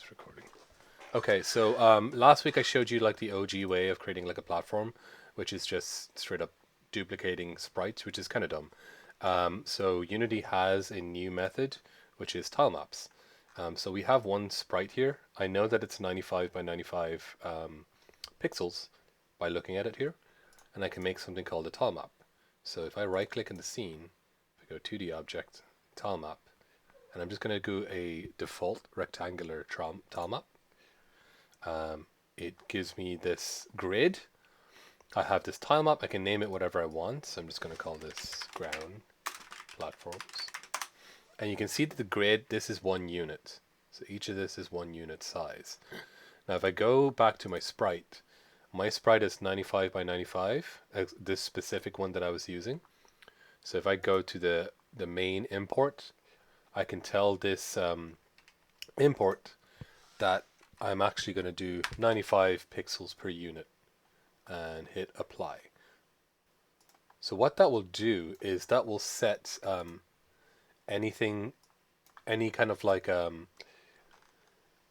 It's recording. Okay, so last week I showed you like the OG way of creating like a platform, which is just straight up duplicating sprites, which is kind of dumb. So Unity has a new method, which is tile maps. So we have one sprite here. I know that it's 95 by 95 pixels by looking at it here, and I can make something called a tile map. So if I right click in the scene, if I go 2D object, tile map, and I'm just going to do a default rectangular tile map. It gives me this grid. I have this tile map. I can name it whatever I want. So I'm just going to call this ground platforms. And you can see that the grid, this is 1 unit. So each of this is 1 unit size. Now if I go back to my sprite is 95 by 95, this specific one that I was using. So if I go to the main import, I can tell this import that I'm actually going to do 95 pixels per unit and hit apply. So what that will do is that will set anything, any kind of like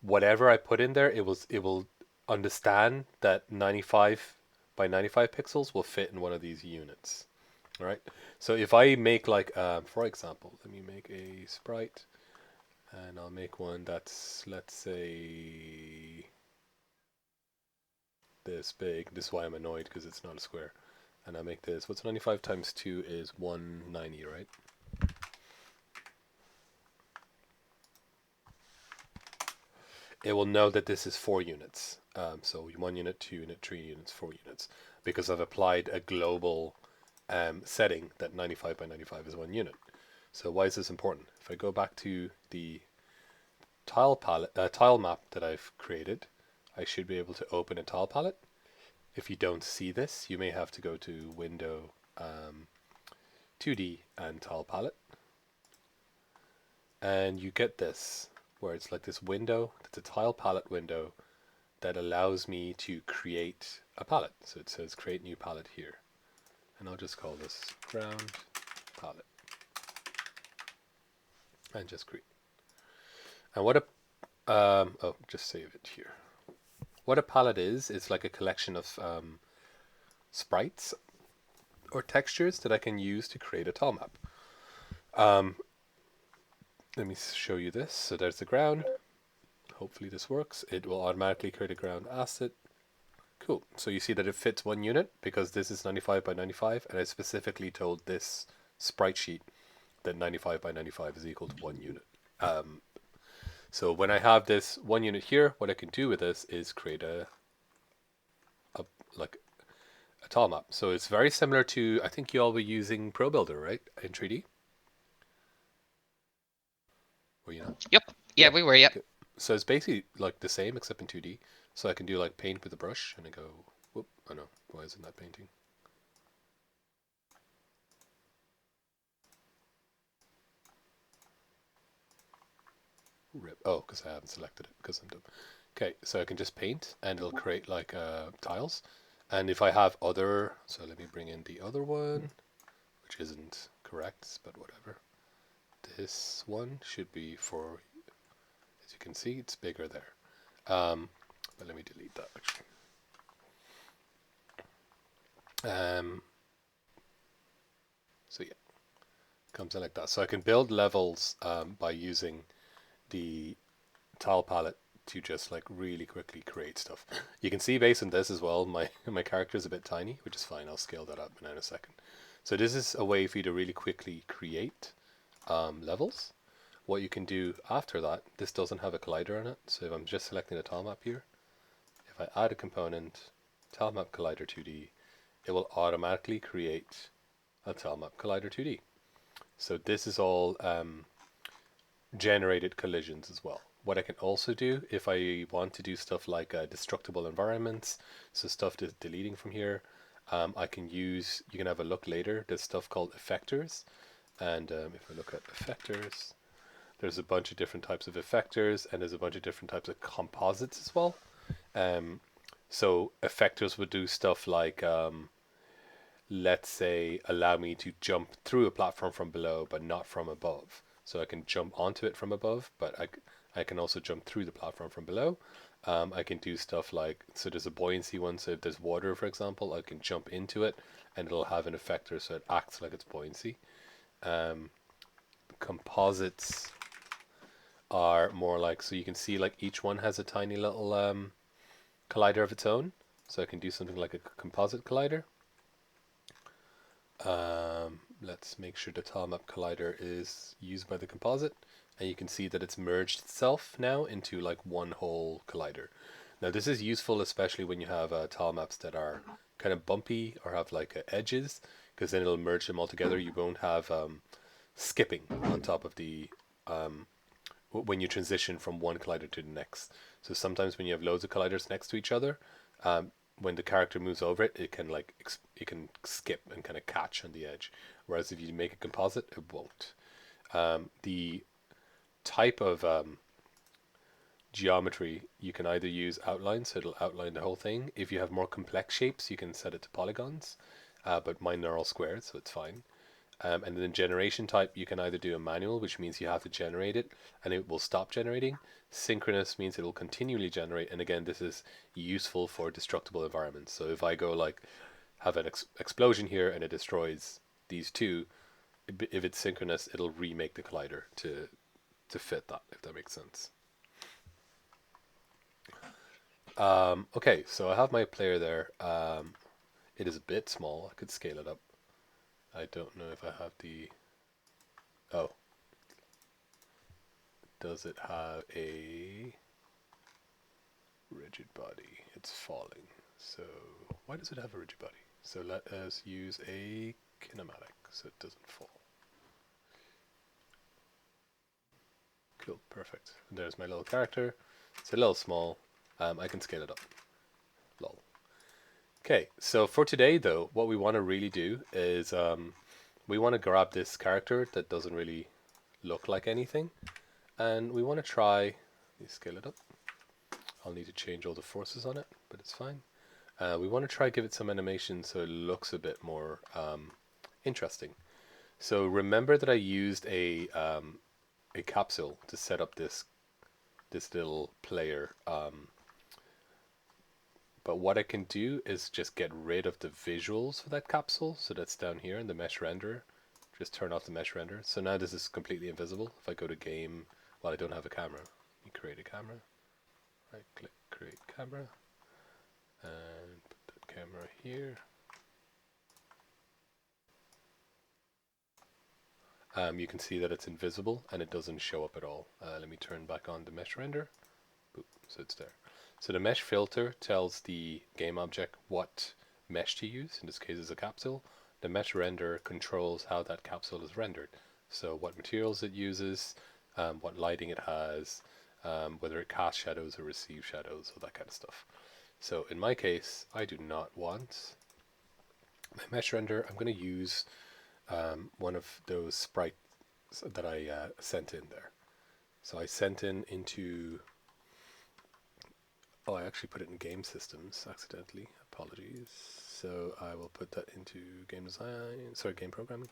whatever I put in there, it will understand that 95 by 95 pixels will fit in one of these units. All right. So if I make like, for example, let me make a sprite, and I'll make one that's, let's say, this big. This is why I'm annoyed, because it's not a square. And I make this. What's 95 times 2 is 190, right? It will know that this is 4 units. So 1 unit, 2 unit, 3 units, 4 units, because I've applied a global setting that 95 by 95 is 1 unit. So why is this important? If I go back to the tile map that I've created, I should be able to open a tile palette. If you don't see this, you may have to go to Window, 2D, and Tile Palette, and you get this, where it's like this window. It's a tile palette window that allows me to create a palette. So it says create new palette here, and I'll just call this ground palette and just create. And what a oh, just save it here. What a palette is, it's like a collection of sprites or textures that I can use to create a tile map. Let me show you this. So there's the ground. Hopefully this works. It will automatically create a ground asset. Cool. So you see that it fits 1 unit because this is 95 by 95, and I specifically told this sprite sheet that 95 by 95 is equal to 1 unit. So when I have this 1 unit here, what I can do with this is create a tile map. So it's very similar to, I think you all were using Pro Builder, right, in 3D? Were you not? Yep. Yeah, Yeah. we were. Yep. Okay. So it's basically like the same except in 2D. So I can do like paint with a brush, and I go, whoop, oh no, why isn't that painting? Rip. Oh, because I haven't selected it because I'm dumb. Okay, so I can just paint and it'll create like tiles. And if I have other, so let me bring in the other one, which isn't correct, but whatever. This one should be for, as you can see, it's bigger there. But let me delete that actually. So yeah, comes in like that. So I can build levels by using the tile palette to just like really quickly create stuff. You can see based on this as well, my character is a bit tiny, which is fine. I'll scale that up in a second. So this is a way for you to really quickly create levels. What you can do after that, this doesn't have a collider in it. So if I'm just selecting the tile map here, if I add a component, tile map collider 2D, it will automatically create a tile map collider 2D. So this is all generated collisions as well. What I can also do if I want to do stuff like destructible environments, so stuff deleting from here, I can use, you can have a look later, there's stuff called effectors. And if I look at effectors, there's a bunch of different types of effectors, and there's a bunch of different types of composites as well. So effectors would do stuff like, let's say, allow me to jump through a platform from below, but not from above. So I can jump onto it from above, but I can also jump through the platform from below. I can do stuff like, so there's a buoyancy one, so if there's water, for example, I can jump into it and it'll have an effector, so it acts like it's buoyancy. Um, Composites are more like, so you can see like each one has a tiny little collider of its own. So I can do something like a composite collider. Let's make sure the tile map collider is used by the composite. And you can see that it's merged itself now into like one whole collider. Now this is useful especially when you have tile maps that are kind of bumpy or have like edges, because then it'll merge them all together. You won't have skipping on top of the when you transition from one collider to the next. So sometimes when you have loads of colliders next to each other, when the character moves over it, it can like it can skip and kind of catch on the edge. Whereas if you make a composite, it won't. The type of geometry, you can either use outlines, so it'll outline the whole thing. If you have more complex shapes, you can set it to polygons, but mine are all squared, so it's fine. And then generation type, you can either do a manual, which means you have to generate it and it will stop generating. Synchronous means it will continually generate. And again, this is useful for destructible environments. So if I go like have an explosion here and it destroys these two, if it's synchronous, it'll remake the collider to fit that, if that makes sense. Okay, so I have my player there. It is a bit small. I could scale it up. I don't know if I have the... Oh. Does it have a rigid body? It's falling. So why does it have a rigid body? So let us use a kinematic so it doesn't fall. Cool, perfect. And there's my little character. It's a little small. I can scale it up. Lol. Okay, so for today though, what we want to really do is we want to grab this character that doesn't really look like anything, and we want to try, let me scale it up. I'll need to change all the forces on it, but it's fine. We want to try give it some animation so it looks a bit more interesting. So remember that I used a capsule to set up this little player. But what I can do is just get rid of the visuals for that capsule. So that's down here in the mesh render. Just turn off the mesh render. So now this is completely invisible. If I go to game, well, I don't have a camera. You create a camera. Right click, create camera. And put that camera here. You can see that it's invisible and it doesn't show up at all. Let me turn back on the mesh render. Boop, so it's there. So the mesh filter tells the game object what mesh to use. In this case, it's a capsule. The mesh render controls how that capsule is rendered. So what materials it uses, what lighting it has, whether it casts shadows or receives shadows, or that kind of stuff. So in my case, I do not want my mesh render. I'm going to use one of those sprites that I sent in there. So I sent into... Oh, I actually put it in game systems accidentally. Apologies. So I will put that into game design, sorry, game programming.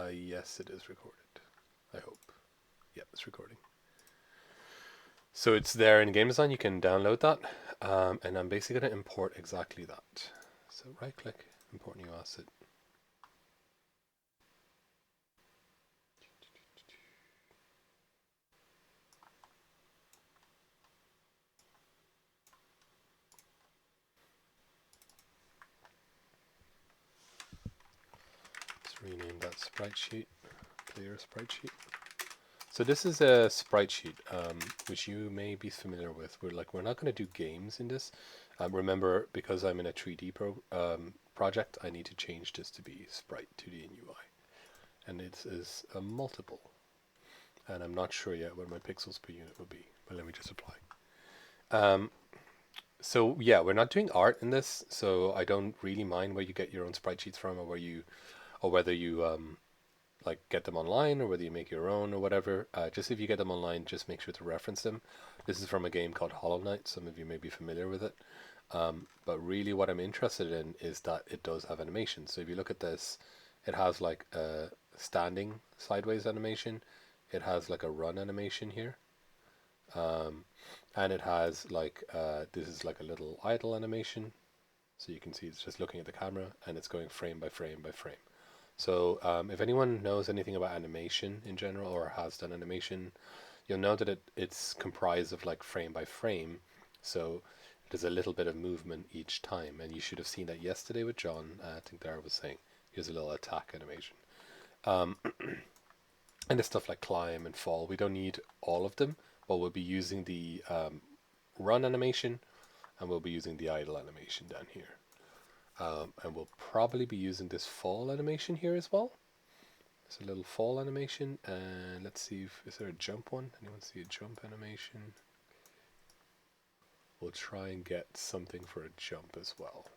Yes, it is recorded. I hope. Yep, it's recording. So it's there in game design. You can download that. And I'm basically going to import exactly that. So right click, import new asset. Let's rename that sprite sheet, player sprite sheet. So this is a sprite sheet, which you may be familiar with. We're not going to do games in this. Remember, because I'm in a 3D project, I need to change this to be sprite 2D and UI, and it is a multiple. And I'm not sure yet what my pixels per unit will be, but let me just apply. So yeah, we're not doing art in this, so I don't really mind where you get your own sprite sheets from, or whether you like get them online or whether you make your own or whatever. Just if you get them online, just make sure to reference them. This is from a game called Hollow Knight. Some of you may be familiar with it. But really what I'm interested in is that it does have animation. So if you look at this, it has like a standing sideways animation. it has like a run animation here. Um, and it has like, this is like a little idle animation. So you can see it's just looking at the camera and it's going frame by frame by frame. So if anyone knows anything about animation in general or has done animation, you'll know that it's comprised of like frame by frame. So there's a little bit of movement each time. And you should have seen that yesterday with John. I think Dara was saying here's a little attack animation. Um, and there's stuff like climb and fall. We don't need all of them, but we'll be using the run animation and we'll be using the idle animation down here. And we'll probably be using this fall animation here as well. It's a little fall animation, and let's see if is there a jump one? Anyone see a jump animation? We'll try and get something for a jump as well.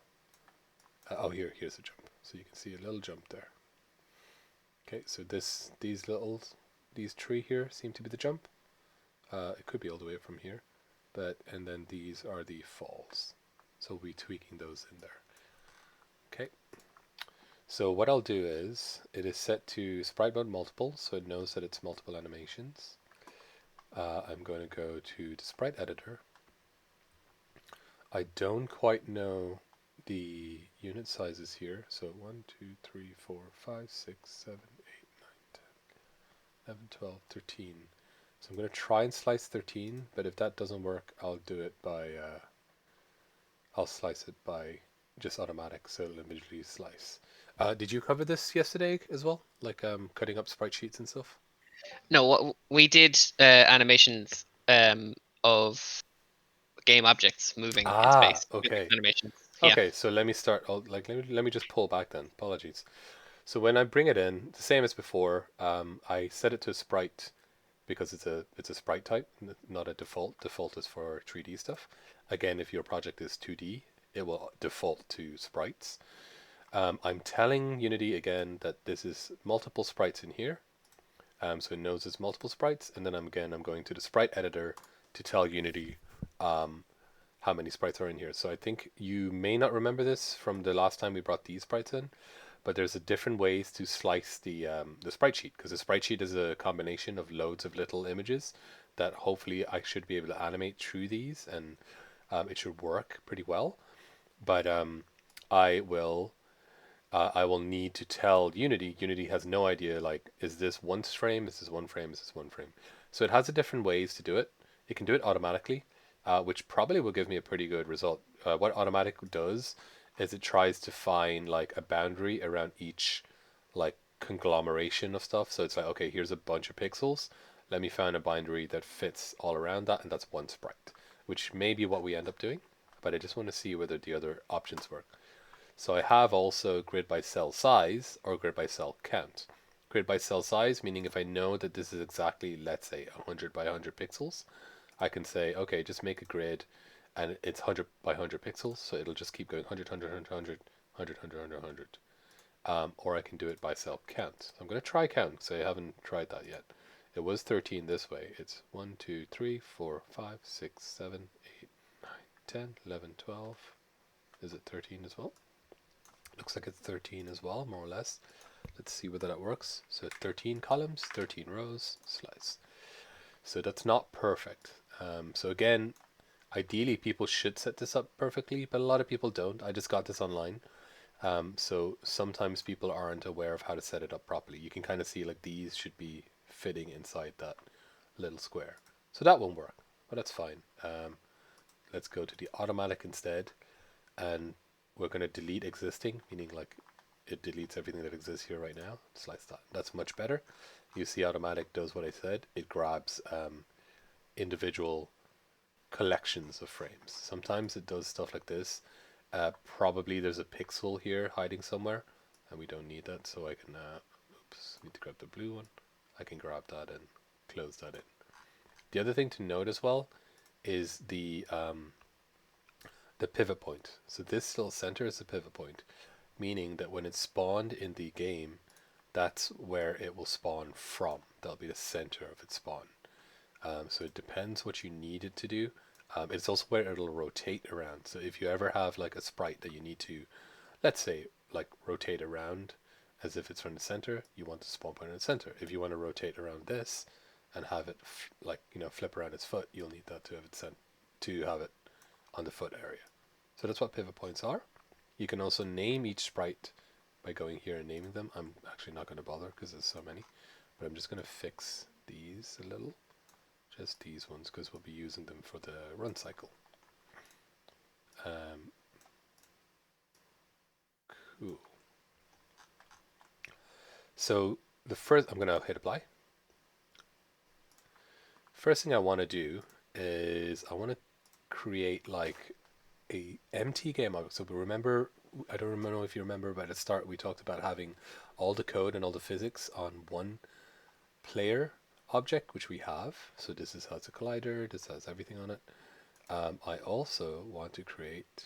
Oh, here's a jump. So you can see a little jump there. Okay, so these three here seem to be the jump. It could be all the way from here, and then these are the falls. So we'll be tweaking those in there. Okay. So what I'll do is, it is set to sprite mode multiple, so it knows that it's multiple animations. I'm going to go to the sprite editor. I don't quite know the unit sizes here. So 1, 2, 3, 4, 5, 6, 7, 8, 9, 10, 11, 12, 13. So I'm going to try and slice 13, but if that doesn't work, I'll do it by, I'll slice it by just automatic, so it'll immediately slice. Did you cover this yesterday as well? Like cutting up sprite sheets and stuff? No, what we did animations of game objects moving in Ah, space with okay. animations. Yeah. Okay, so let me start. Let me just pull back then. Apologies. So when I bring it in, the same as before, I set it to sprite because it's a sprite type, not a default. Default is for 3D stuff. Again, if your project is 2D, it will default to sprites. I'm telling Unity again that this is multiple sprites in here. So it knows it's multiple sprites, and then I'm going to the sprite editor to tell Unity how many sprites are in here. So I think you may not remember this from the last time we brought these sprites in, but there's a different ways to slice the sprite sheet, because the sprite sheet is a combination of loads of little images that hopefully I should be able to animate through these, and it should work pretty well. But I will I will need to tell Unity. Unity has no idea, like, is this one frame? Is this one frame? Is this one frame? So it has a different ways to do it. It can do it automatically, which probably will give me a pretty good result. What automatic does is it tries to find like a boundary around each like conglomeration of stuff. So it's like, okay, here's a bunch of pixels. Let me find a boundary that fits all around that, and that's one sprite, which may be what we end up doing. But I just want to see whether the other options work. So I have also grid by cell size or grid by cell count. Grid by cell size, meaning if I know that this is exactly, let's say, 100 by 100 pixels, I can say, okay, just make a grid and it's 100 by 100 pixels, so it'll just keep going 100, 100, 100, 100, 100, 100, 100, 100. Or I can do it by cell count. So I'm going to try count because I haven't tried that yet. It was 13 this way. It's 1, 2, 3, 4, 5, 6, 7, 8, 9, 10, 11, 12. Is it 13 as well? Looks like it's 13 as well, more or less. Let's see whether that works. So 13 columns, 13 rows, slice. So that's not perfect. So again, ideally people should set this up perfectly, but a lot of people don't. I just got this online. So sometimes people aren't aware of how to set it up properly. You can kind of see like these should be fitting inside that little square. So that won't work, but that's fine. Let's go to the automatic instead, and we're going to delete existing, meaning like it deletes everything that exists here right now. Slice that. That's much better. You see automatic does what I said. It grabs individual collections of frames. Sometimes it does stuff like this. Probably there's a pixel here hiding somewhere, and we don't need that, so I can, oops, need to grab the blue one. I can grab that and close that in. The other thing to note as well is the pivot point. So this little center is the pivot point, meaning that when it's spawned in the game, that's where it will spawn from. That'll be the center of its spawn. So it depends what you need it to do. It's also where it'll rotate around. So if you ever have like a sprite that you need to, let's say, like rotate around, as if it's from the center, you want the spawn point in the center. If you want to rotate around this and have it flip around its foot, you'll need that to have it on the foot area. So that's what pivot points are. You can also name each sprite by going here and naming them. I'm actually not going to bother because there's so many, but I'm just going to fix these a little, just these ones, because we'll be using them for the run cycle. Cool. So the first, I'm going to hit apply. First thing I want to do is I want to create like a empty game object. So remember, I don't know if you remember, but at the start we talked about having all the code and all the physics on one player object, which we have. So this has a collider, this has everything on it. I also want to create,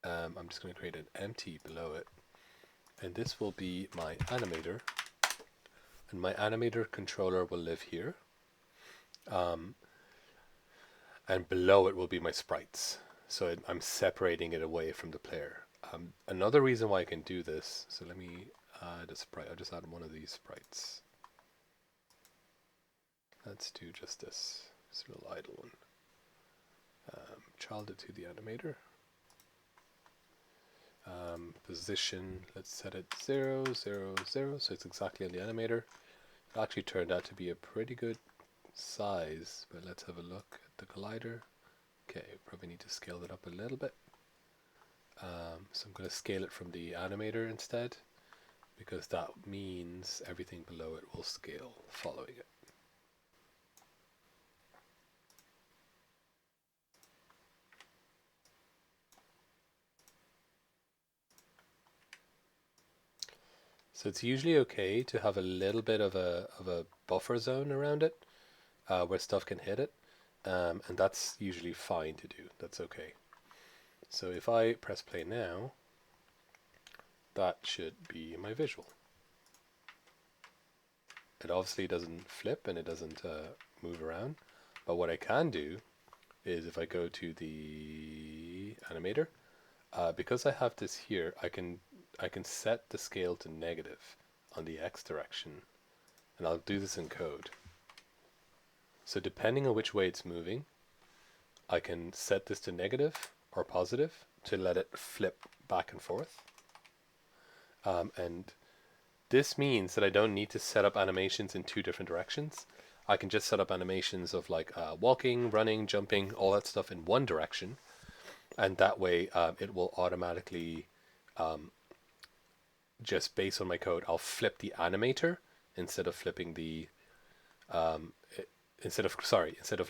I'm just going to create an empty below it, and this will be my animator, and my animator controller will live here, and below it will be my sprites. So I'm separating it away from the player. Another reason why I can do this, so let me add a sprite. I'll just add one of these sprites. Let's do just this little idle one. Child it to the animator. Position, let's set it 0, 0, 0, so it's exactly on the animator. It actually turned out to be a pretty good size, but let's have a look at the collider. Okay, probably need to scale it up a little bit. So I'm going to scale it from the animator instead, because that means everything below it will scale following it. So it's usually okay to have a little bit of a buffer zone around it, where stuff can hit it, and that's usually fine to do. That's okay. So if I press play now, that should be my visual. It obviously doesn't flip and it doesn't move around, but what I can do is if I go to the animator, because I have this here, I can set the scale to negative on the X direction, and I'll do this in code. So depending on which way it's moving, I can set this to negative or positive to let it flip back and forth. And this means that I don't need to set up animations in two different directions. I can just set up animations of like walking, running, jumping, all that stuff in one direction. And that way it will automatically, just based on my code, I'll flip the animator instead of flipping the, instead of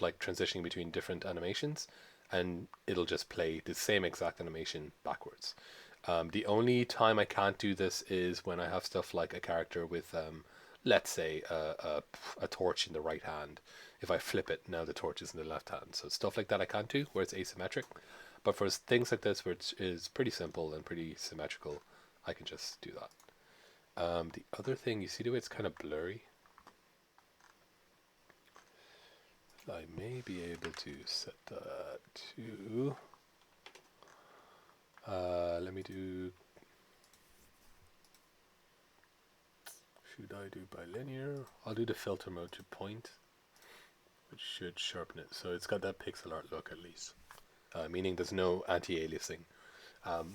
like transitioning between different animations, and it'll just play the same exact animation backwards. The only time I can't do this is when I have stuff like a character with, let's say, a torch in the right hand. If I flip it, now the torch is in the left hand. So stuff like that I can't do, where it's asymmetric. But for things like this, which is pretty simple and pretty symmetrical, I can just do that. The other thing, you see the way it's kind of blurry? I may be able to set that to... let me do... Should I do bilinear? I'll do the filter mode to point, which should sharpen it. So it's got that pixel art look at least, meaning there's no anti-aliasing.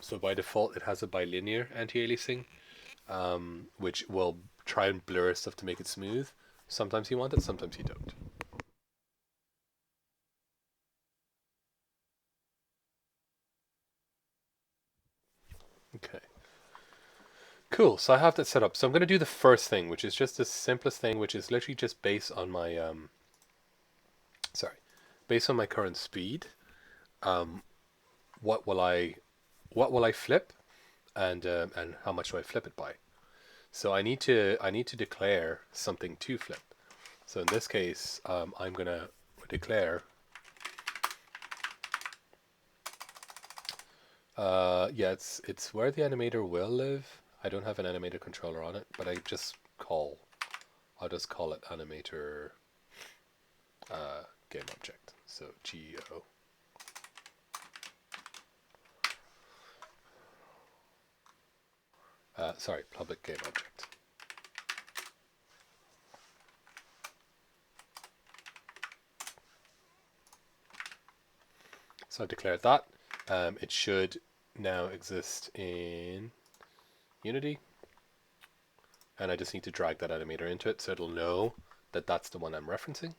So by default, it has a bilinear anti-aliasing, which will try and blur stuff to make it smooth. Sometimes you want it, sometimes you don't. Okay. Cool, so I have that set up. So I'm going to do the first thing, which is just the simplest thing, which is literally just based on my, based on my current speed. What will I flip, and how much do I flip it by? So I need to declare something to flip. So in this case, I'm going to declare, yeah, it's where the animator will live. I don't have an animator controller on it, but I'll just call it animator game object. So GEO. sorry, public game object. So I've declared that. It should now exist in Unity. And I just need to drag that animator into it so it'll know that that's the one I'm referencing.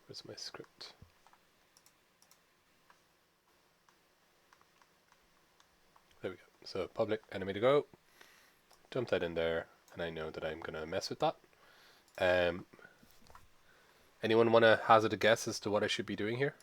Where's my script? There we go. So public animator go. Dump that in there, and I know that I'm going to mess with that. Anyone want to hazard a guess as to what I should be doing here?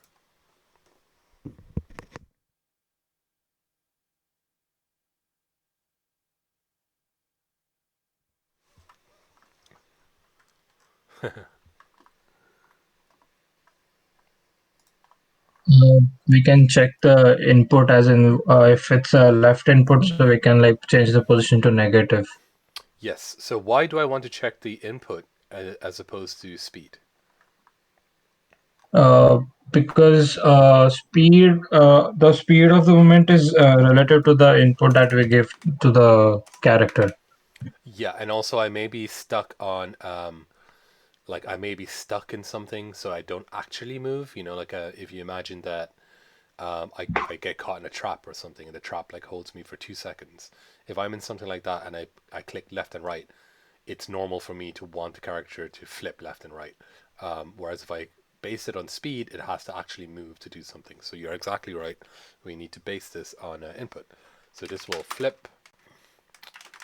We can check the input as in if it's a left input, so we can like change the position to negative. Yes. So why do I want to check the input as opposed to speed? Uh, because the speed of the movement is relative to the input that we give to the character. Yeah, and also I may be stuck on like I may be stuck in something, so I don't actually move. You know, like if you imagine that I get caught in a trap or something, and the trap like holds me for 2 seconds. If I'm in something like that and I click left and right, it's normal for me to want the character to flip left and right. Whereas if I base it on speed, it has to actually move to do something. So you're exactly right. We need to base this on input. So this will flip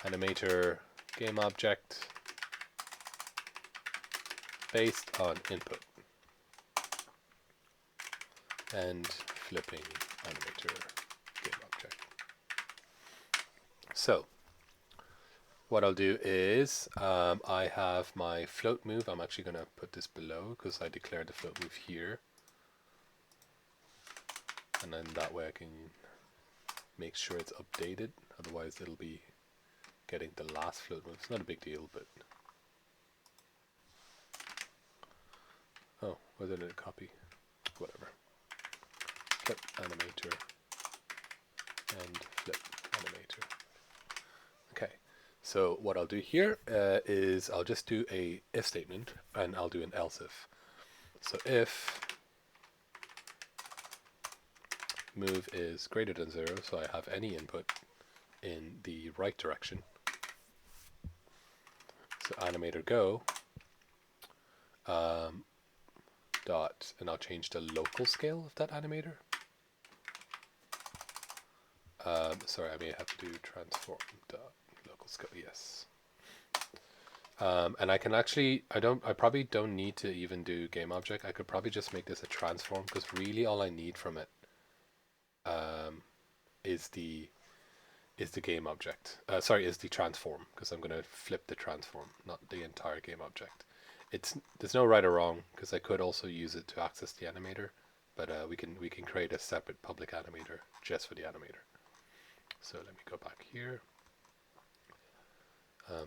animator game object based on input and flipping animator game object. So what I'll do is I have my float move. I'm actually going to put this below because I declared the float move here. And then that way I can make sure it's updated. Otherwise it'll be getting the last float move. It's not a big deal, but... Oh, why did it copy? Whatever. Flip animator and flip animator. Okay, so what I'll do here is I'll just do a if statement and I'll do an else if. So if move is greater than 0, so I have any input in the right direction. So animator go dot, and I'll change the local scale of that animator. Sorry, I may have to do transform dot local scale. Yes. And I can actually, I probably don't need to even do game object. I could probably just make this a transform because really all I need from it is the game object. Sorry, is the transform because I'm going to flip the transform, not the entire game object. There's no right or wrong because I could also use it to access the animator, but we can create a separate public animator just for the animator. So let me go back here.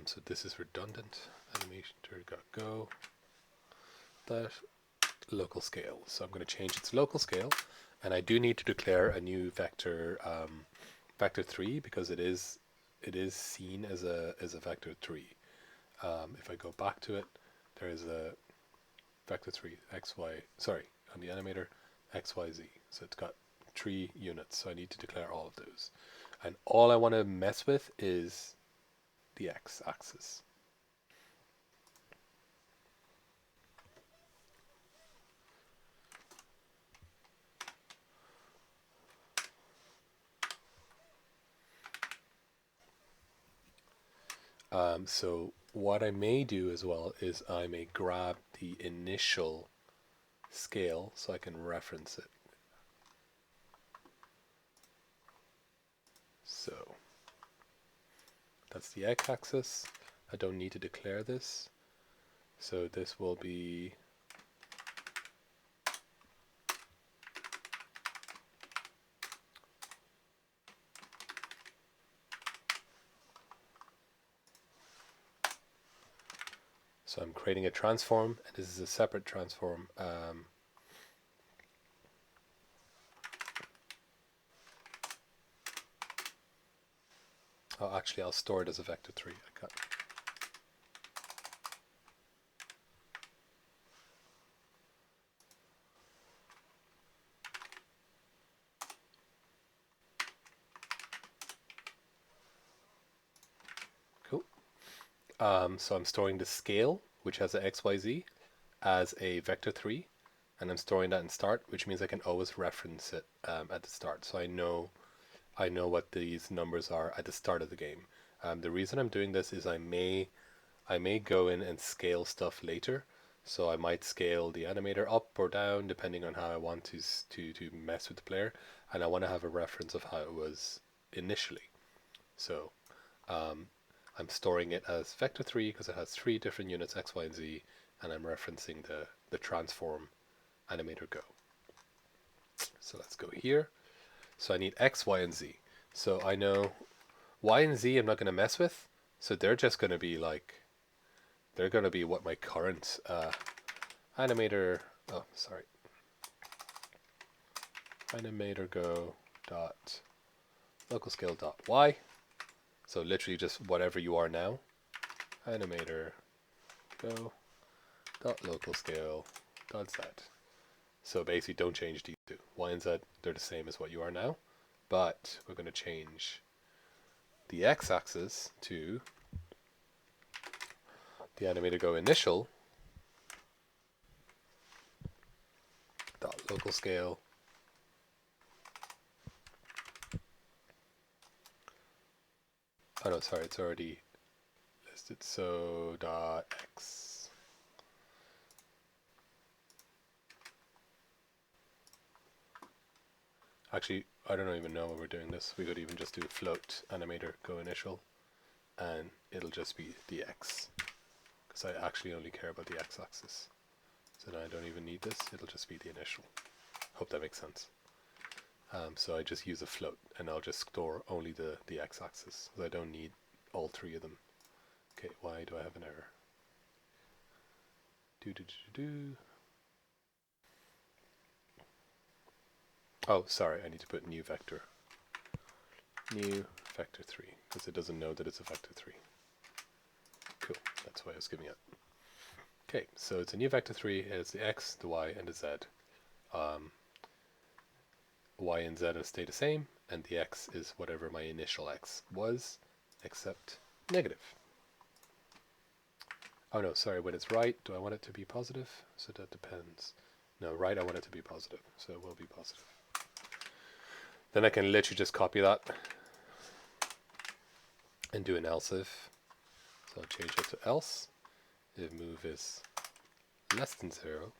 So this is redundant. Animator go that local scale. So I'm going to change its local scale, and I do need to declare a new vector vector 3 because it is seen as a vector 3. If I go back to it, there is a vector 3 xy, sorry, on the animator xyz. So it's got 3 units, so I need to declare all of those. And all I want to mess with is the x-axis. So what I may do as well is I may grab the initial scale so I can reference it. So that's the x-axis. I don't need to declare this. So this will be So I'm creating a transform, and this is a separate transform. Oh, actually, I'll store it as a vector 3. I got. Cool. So I'm storing the scale, which has a XYZ, as a vector 3, and I'm storing that in start, which means I can always reference it at the start. So I know what these numbers are at the start of the game. The reason I'm doing this is I may go in and scale stuff later. So I might scale the animator up or down depending on how I want to mess with the player, and I want to have a reference of how it was initially. So I'm storing it as vector 3 because it has 3 different units x, y, and z, and I'm referencing the transform animator go. So let's go here. So I need x, y, and z. So I know y and z I'm not going to mess with, so they're just going to be like, they're going to be what my current animator, oh sorry, animator go dot local scale dot y. So literally just whatever you are now. Animator go dot local scale dot z. So basically don't change these two. Y and z, they're the same as what you are now, but we're going to change the x-axis to the animator go initial dot local scale oh no, sorry, it's already listed. So dot x. Actually, I don't even know when we're doing this. We could even just do float animator go initial, and it'll just be the x, because I actually only care about the x-axis. So now I don't even need this. It'll just be the initial. Hope that makes sense. So I just use a float, and I'll just store only the x-axis, because I don't need all 3 of them. Okay, why do I have an error? Oh, sorry, I need to put new vector. New vector 3, because it doesn't know that it's a vector 3. Cool, that's why I was giving it. Okay, so it's a new vector 3, it has the x, the y, and the z. Y and z will stay the same, and the x is whatever my initial x was, except negative. Oh no, sorry, when it's right, do I want it to be positive? So that depends. No, right, I want it to be positive, so it will be positive. Then I can literally just copy that and do an else if. So I'll change it to else. If move is less than 0,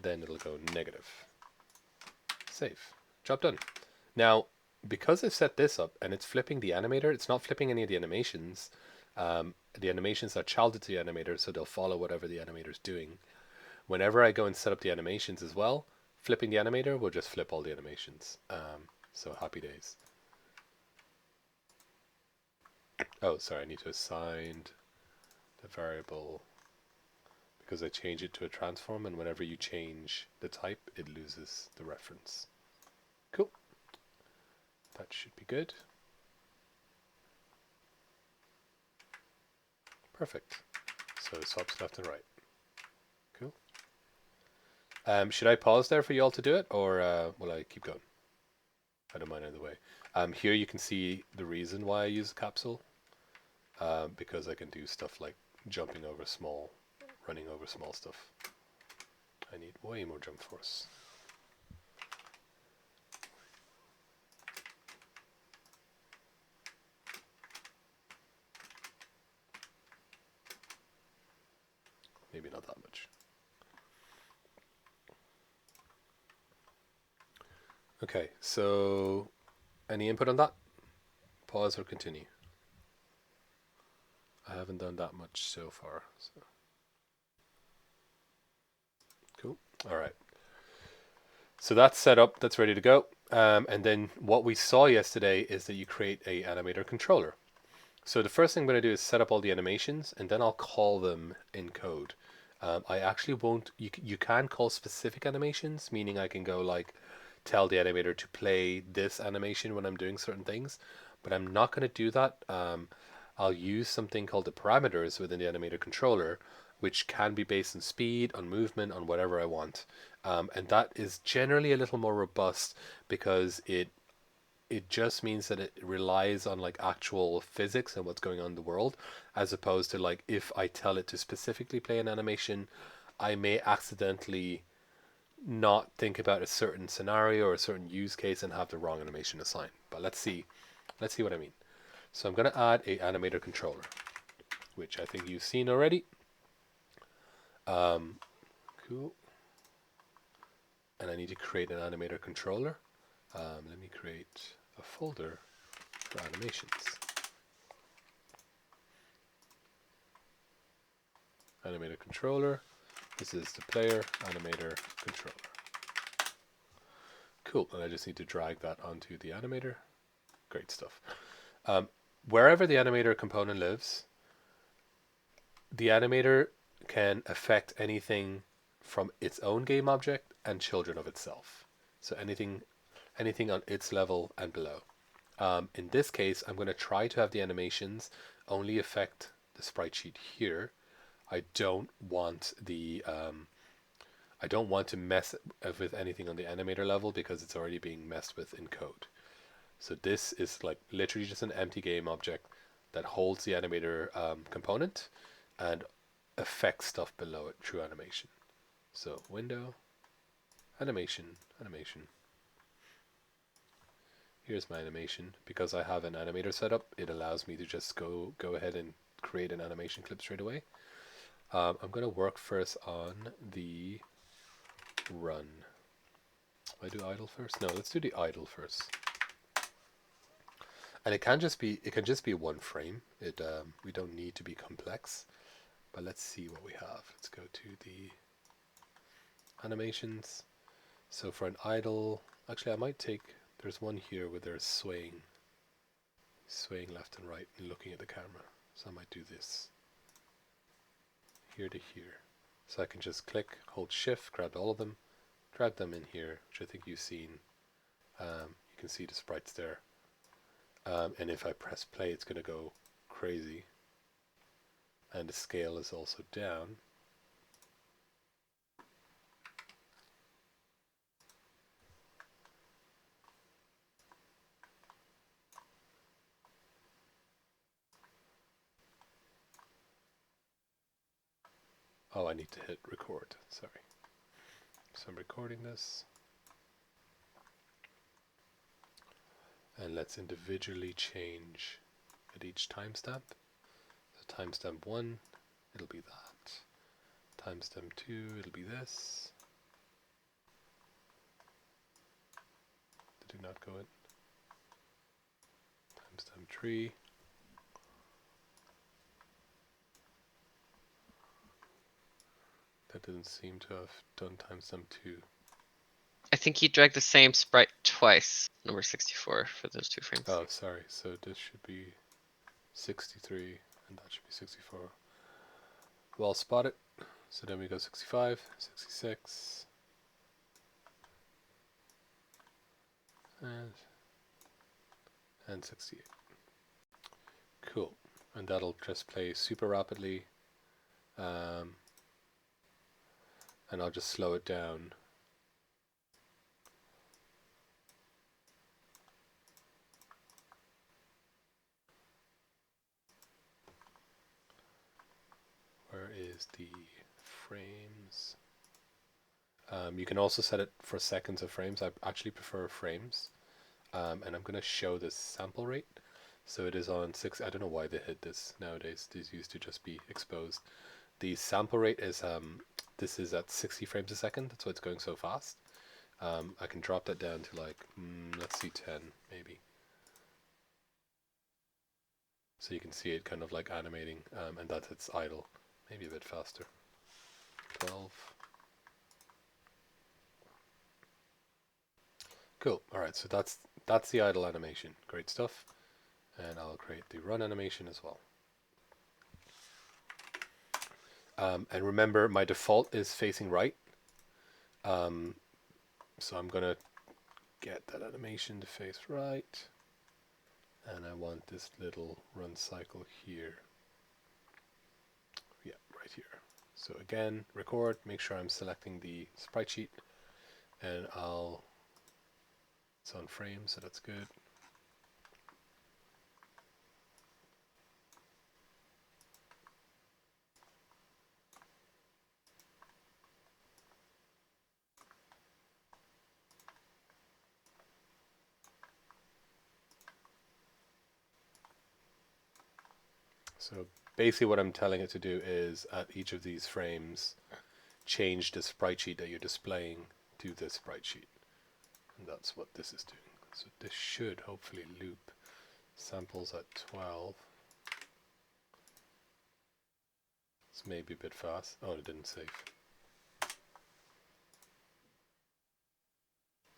then it'll go negative. Save. Job done. Now, because I've set this up and it's flipping the animator, it's not flipping any of the animations. The animations are childed to the animator, so they'll follow whatever the animator's doing. Whenever I go and set up the animations as well, flipping the animator will just flip all the animations. So happy days. Oh, sorry, I need to assign the variable because I change it to a transform, and whenever you change the type, it loses the reference. Cool. That should be good. Perfect. So it swaps left and right. Cool. Should I pause there for you all to do it, or will I keep going? I don't mind either way. Here you can see the reason why I use the capsule. Because I can do stuff like jumping over small, running over small stuff. I need way more jump force. Maybe not that much. Okay, so any input on that? Pause or continue? I haven't done that much so far. So. Cool. All right. So that's set up. That's ready to go. And then what we saw yesterday is that you create a animator controller. So the first thing I'm going to do is set up all the animations, and then I'll call them in code. I actually won't. You can call specific animations, meaning I can go like tell the animator to play this animation when I'm doing certain things, but I'm not going to do that. I'll use something called the parameters within the animator controller, which can be based on speed, on movement, on whatever I want, and that is generally a little more robust because it just means that it relies on like actual physics and what's going on in the world, as opposed to like if I tell it to specifically play an animation, I may accidentally not think about a certain scenario or a certain use case and have the wrong animation assigned. But let's see what I mean. So I'm going to add a animator controller, which I think you've seen already. Cool. And I need to create an animator controller. Let me create a folder for animations. Animator controller. This is the player animator controller. Cool, and I just need to drag that onto the animator. Great stuff. Wherever the animator component lives, the animator can affect anything from its own game object and children of itself. So anything on its level and below. In this case, I'm going to try to have the animations only affect the sprite sheet here. I don't want to mess with anything on the animator level because it's already being messed with in code. So this is like literally just an empty game object that holds the animator component and affects stuff below it through animation. So window, animation. Here's my animation. Because I have an animator set up, it allows me to just go ahead and create an animation clip straight away. I'm going to work first on the run. I do idle first? No, let's do the idle first. And it can just be one frame. We don't need to be complex. But let's see what we have. Let's go to the animations. So for an idle, actually I might take, there's one here where there's swaying left and right and looking at the camera. So I might do this. Here to here. So I can just click, hold shift, grab all of them, drag them in here, which I think you've seen. You can see the sprites there. And if I press play, it's going to go crazy. And the scale is also down. Oh, I need to hit record, sorry. So I'm recording this. And let's individually change at each timestamp. So timestamp 1, it'll be that. Timestamp 2, it'll be this. Did it not go in? Timestamp 3. That didn't seem to have done timestamp 2. I think you dragged the same sprite twice, number 64, for those 2 frames. Oh, sorry. So this should be 63, and that should be 64. Well spotted. So then we go 65, 66, and 68. Cool. And that'll just play super rapidly. And I'll just slow it down. Where is the frames? You can also set it for seconds of frames. I actually prefer frames. And I'm going to show this sample rate. So it is on 6. I don't know why they hid this nowadays. These used to just be exposed. The sample rate is, this is at 60 frames a second. That's why it's going so fast. I can drop that down to like, let's see, 10 maybe. So you can see it kind of like animating, and that's its idle. Maybe a bit faster. 12. Cool. All right, so that's the idle animation. Great stuff. And I'll create the run animation as well. And remember, my default is facing right. So I'm going to get that animation to face right. And I want this little run cycle here. Yeah, right here. So again, record, make sure I'm selecting the sprite sheet, and it's on frame, so that's good. So basically what I'm telling it to do is at each of these frames, change the sprite sheet that you're displaying to this sprite sheet. And that's what this is doing. So this should hopefully loop samples at 12. It's maybe a bit fast. Oh, it didn't save.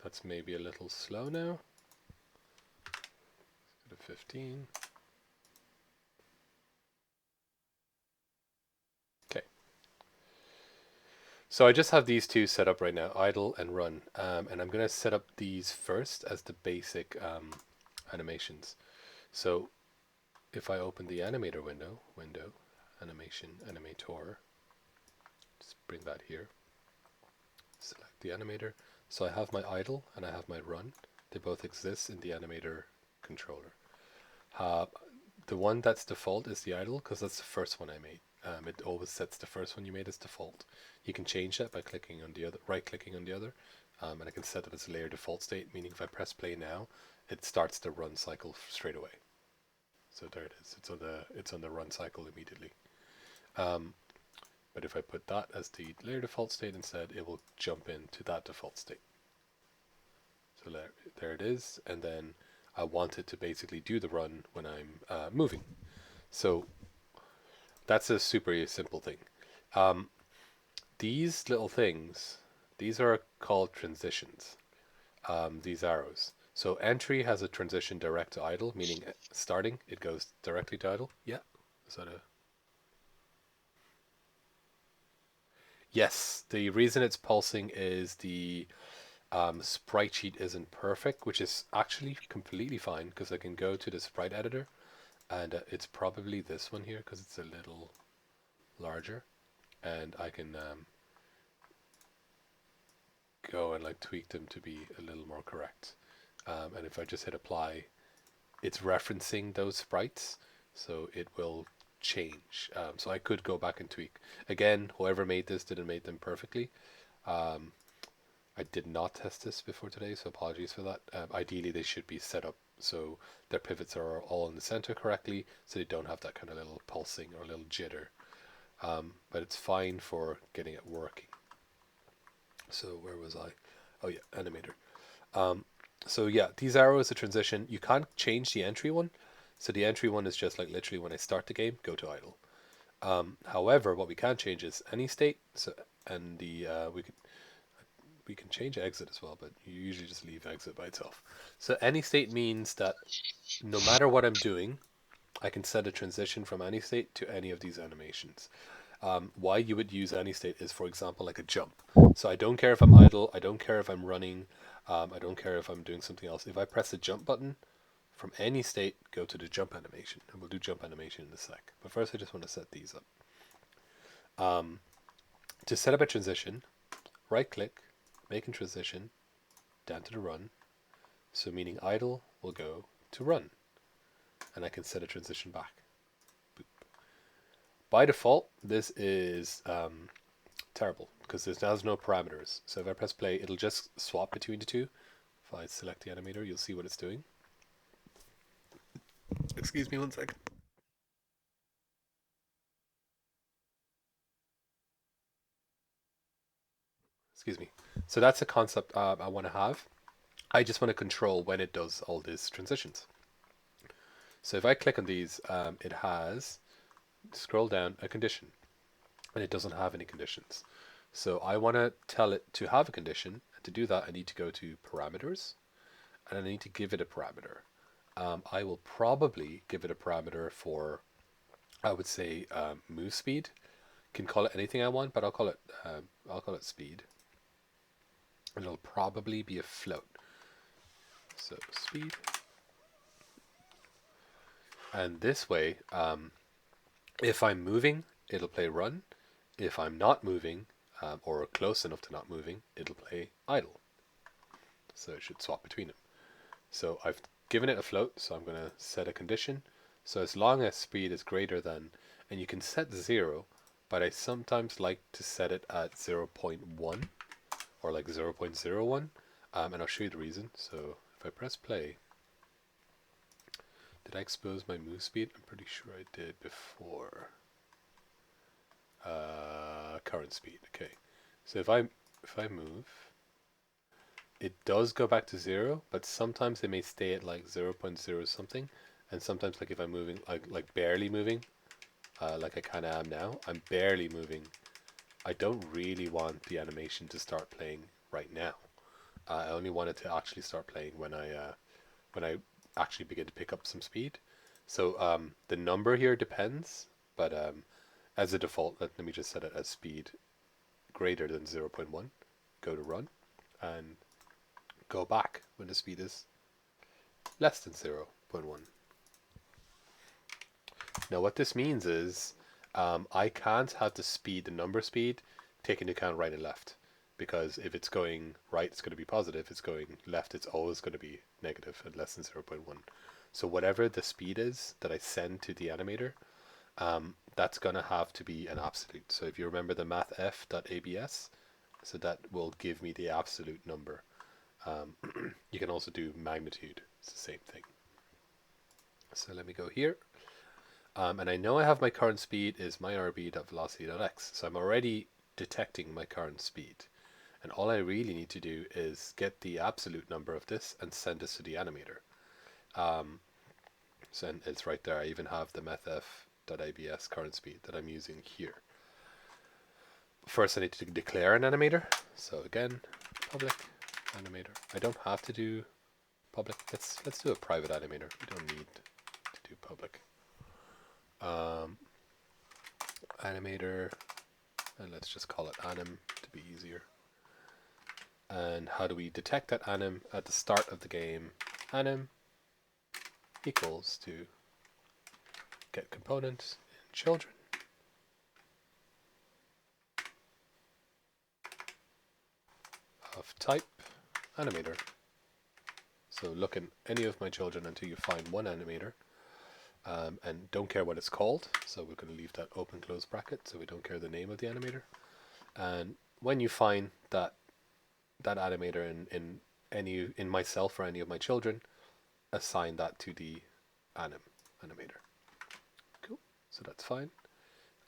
That's maybe a little slow now. Let's go to 15. Okay. So I just have these two set up right now, idle and run. And I'm going to set up these first as the basic animations. So if I open the animator window, animation, animator, just bring that here, select the animator. So I have my idle and I have my run. They both exist in the animator controller. The one that's default is the idle because that's the first one I made. It always sets the first one you made as default. You can change that by clicking on the other, right-clicking on the other, and I can set it as a layer default state. Meaning, if I press play now, it starts the run cycle straight away. So there it is. It's on the run cycle immediately. But if I put that as the layer default state instead, it will jump into that default state. So there it is, and then I want it to basically do the run when I'm moving. So that's a super simple thing. These little things, these are called transitions, these arrows. So entry has a transition direct to idle, meaning starting, it goes directly to idle. Yeah. Is that a... Yes, the reason it's pulsing is the sprite sheet isn't perfect, which is actually completely fine because I can go to the sprite editor and it's probably this one here because it's a little larger, and I can go and like tweak them to be a little more correct. And if I just hit apply, it's referencing those sprites, so it will change. So I could go back and tweak. Again, whoever made this didn't make them perfectly. I did not test this before today, so apologies for that. Ideally, they should be set up so their pivots are all in the center correctly, so they don't have that kind of little pulsing or little jitter. But it's fine for getting it working. So where was I? Oh yeah, animator. So yeah, these arrows, a transition. You can't change the entry one. So the entry one is just like literally when I start the game, go to idle. However, what we can change is any state. So and the we can change exit as well, but you usually just leave exit by itself. So any state means that no matter what I'm doing, I can set a transition from any state to any of these animations. Why you would use any state is, for example, like a jump. So I don't care if I'm idle, I don't care if I'm running, I don't care if I'm doing something else. If I press the jump button, from any state, go to the jump animation. And we'll do jump animation in a sec. But first I just want to set these up. To set up a transition, right click, make a transition, down to the run. So meaning idle will go to run. And I can set a transition back. Boop. By default, this is terrible because there's no parameters. So if I press play, it'll just swap between the two. If I select the animator, you'll see what it's doing. Excuse me 1 second. Excuse me. So that's a concept I want to have. I just want to control when it does all these transitions. So if I click on these, it has, scroll down, a condition. And it doesn't have any conditions. So I want to tell it to have a condition. And to do that, I need to go to parameters. And I need to give it a parameter. I will probably give it a parameter for, I would say, move speed. Can call it anything I want, but I'll call it speed. And it'll probably be a float. So speed. And this way, if I'm moving, it'll play run. If I'm not moving, or close enough to not moving, it'll play idle. So it should swap between them. So I've given it a float, so I'm going to set a condition. So as long as speed is greater than, and you can set 0, but I sometimes like to set it at 0.1 or like 0.01, and I'll show you the reason. So if I press play, did I expose my move speed? I'm pretty sure I did before. Current speed, okay. So if I move, it does go back to 0, but sometimes it may stay at like 0.0 something, and sometimes like if I'm moving, like barely moving, like I kind of am now, I'm barely moving. I don't really want the animation to start playing right now. I only want it to actually start playing when I actually begin to pick up some speed. So the number here depends, but as a default, let me just set it as speed greater than 0.1. Go to run, and go back when the speed is less than 0.1. Now what this means is I can't have the speed, the number speed, take into account right and left. Because if it's going right, it's going to be positive. If it's going left, it's always going to be negative at less than 0.1. So whatever the speed is that I send to the animator, that's going to have to be an absolute. So if you remember the mathf.abs, so that will give me the absolute number. You can also do magnitude. It's the same thing. So let me go here. And I know I have my current speed is my rb.velocity.x. So I'm already detecting my current speed. And all I really need to do is get the absolute number of this and send this to the animator. So it's right there. I even have the mathf.abs current speed that I'm using here. First, I need to declare an animator. So again, public animator. I don't have to do public. Let's do a private animator. We don't need to do public. Animator, and let's just call it anim to be easier. And how do we detect that anim? At the start of the game, anim equals to get component in children. Of type animator. So look in any of my children until you find one animator, and don't care what it's called. So we're going to leave that open close bracket, so we don't care the name of the animator. And when you find that animator in myself or any of my children, assign that to the animator. Cool. So that's fine.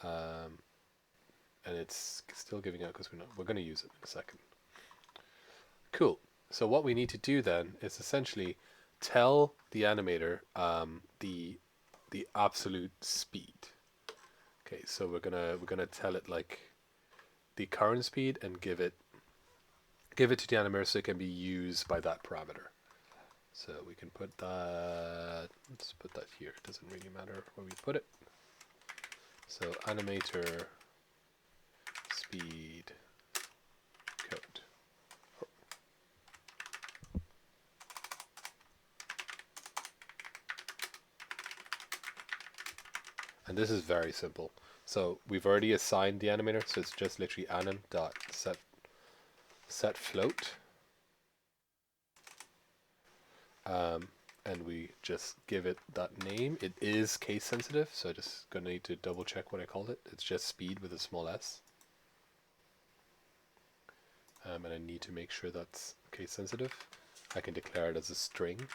And it's still giving out because we're going to use it in a second. Cool. So what we need to do then is essentially tell the animator the absolute speed. Okay, so we're gonna tell it like the current speed and give it to the animator so it can be used by that parameter. So we can put that. Let's put that here. It doesn't really matter where we put it. So animator speed code. And this is very simple. So we've already assigned the animator, so it's just literally anim.set float. And we just give it that name. It is case sensitive, so I'm just gonna need to double check what I called it. It's just speed with a small s. And I need to make sure that's case sensitive. I can declare it as a string.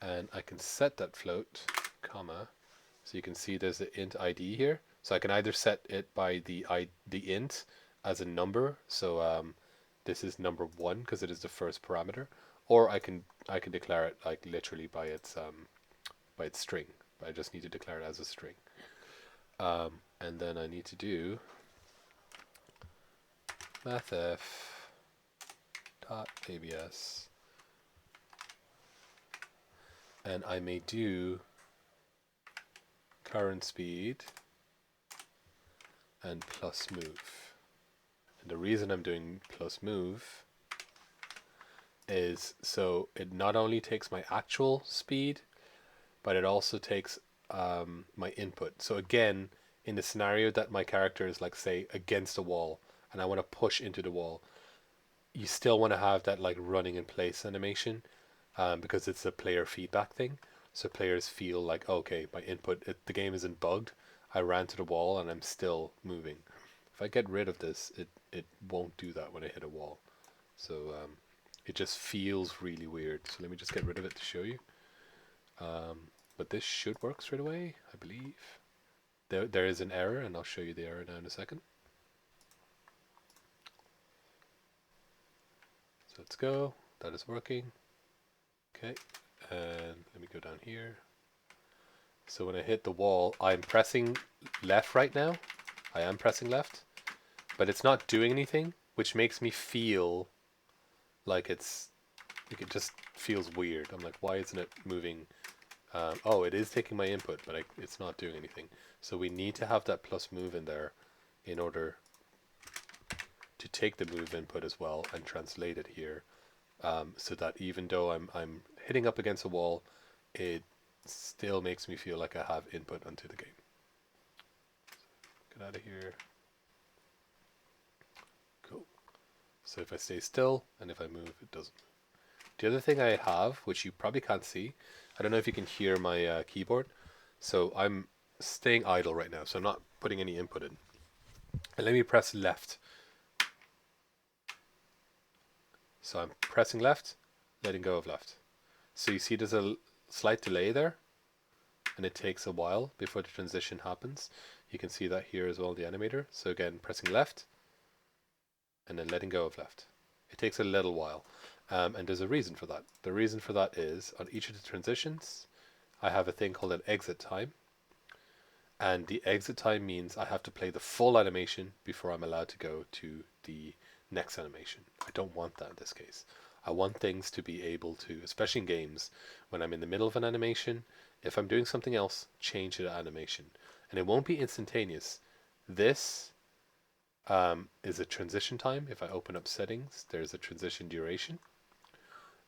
And I can set that float, comma, so you can see there's the int ID here. So I can either set it by the int as a number, so this is number 1 because it is the first parameter, or I can declare it like literally by its string. But I just need to declare it as a string. And then I need to do mathf.abs and I may do current speed and plus move. And the reason I'm doing plus move is so it not only takes my actual speed, but it also takes my input. So again, in the scenario that my character is like say against a wall and I want to push into the wall, you still want to have that like running in place animation because it's a player feedback thing. So players feel like, okay, my input, the game isn't bugged. I ran to the wall and I'm still moving. If I get rid of this, it won't do that when I hit a wall. So it just feels really weird. So let me just get rid of it to show you. But this should work straight away, I believe. There is an error, and I'll show you the error now in a second. So let's go. That is working. Okay, and let me go down here. So when I hit the wall, I'm pressing left right now. I am pressing left, but it's not doing anything, which makes me feel like it just feels weird. I'm like, why isn't it moving? Oh, it is taking my input, but it's not doing anything. So we need to have that plus move in there in order to take the move input as well and translate it here, so that even though I'm hitting up against a wall, it still makes me feel like I have input onto the game. Get out of here. Cool. So if I stay still and if I move, it doesn't move. The other thing I have, which you probably can't see, I don't know if you can hear my keyboard. So I'm staying idle right now, so I'm not putting any input in. And let me press left. So I'm pressing left, letting go of left. So you see there's a slight delay there, and it takes a while before the transition happens. You can see that here as well, the animator. So again, pressing left, and then letting go of left. It takes a little while, and there's a reason for that. The reason for that is on each of the transitions, I have a thing called an exit time, and the exit time means I have to play the full animation before I'm allowed to go to the next animation. I don't want that in this case. I want things to be able to, especially in games, when I'm in the middle of an animation, if I'm doing something else, change the animation. And it won't be instantaneous. This is a transition time. If I open up settings, there's a transition duration.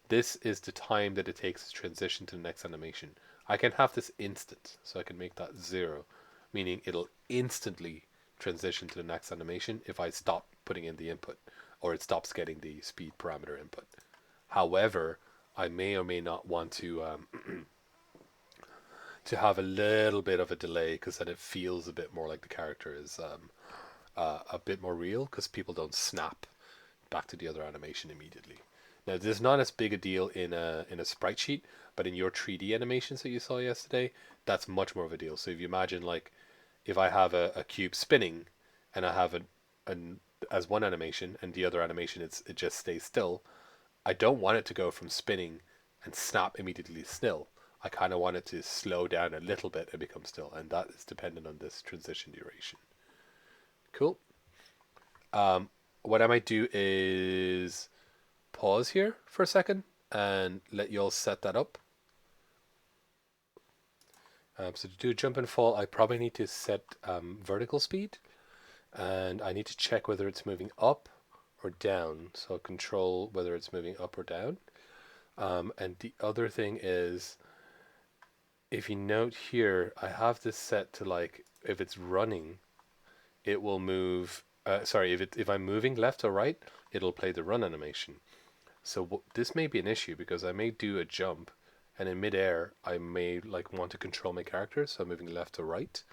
This is the time that it takes to transition to the next animation. I can have this instant, so I can make that 0, meaning it'll instantly transition to the next animation if I stop putting in the input, or it stops getting the speed parameter input. However, I may or may not want to to have a little bit of a delay, because then it feels a bit more like the character is a bit more real, because people don't snap back to the other animation immediately. Now, this is not as big a deal in a sprite sheet, but in your 3D animations that you saw yesterday, that's much more of a deal. So if you imagine, like, if I have a cube spinning, and I have an as one animation, and the other animation it just stays still, I don't want it to go from spinning and snap immediately still. I kind of want it to slow down a little bit and become still, and that is dependent on this transition duration. Cool. What I might do is pause here for a second and let you all set that up. So to do jump and fall, I probably need to set vertical speed, and I need to check whether it's moving up or down. So I'll control whether it's moving up or down. And the other thing is, if you note here, I have this set to, like, if it's running, it will move. Sorry, if I'm moving left or right, it'll play the run animation. So this may be an issue, because I may do a jump, and in midair I may like want to control my character, so I'm moving left to right.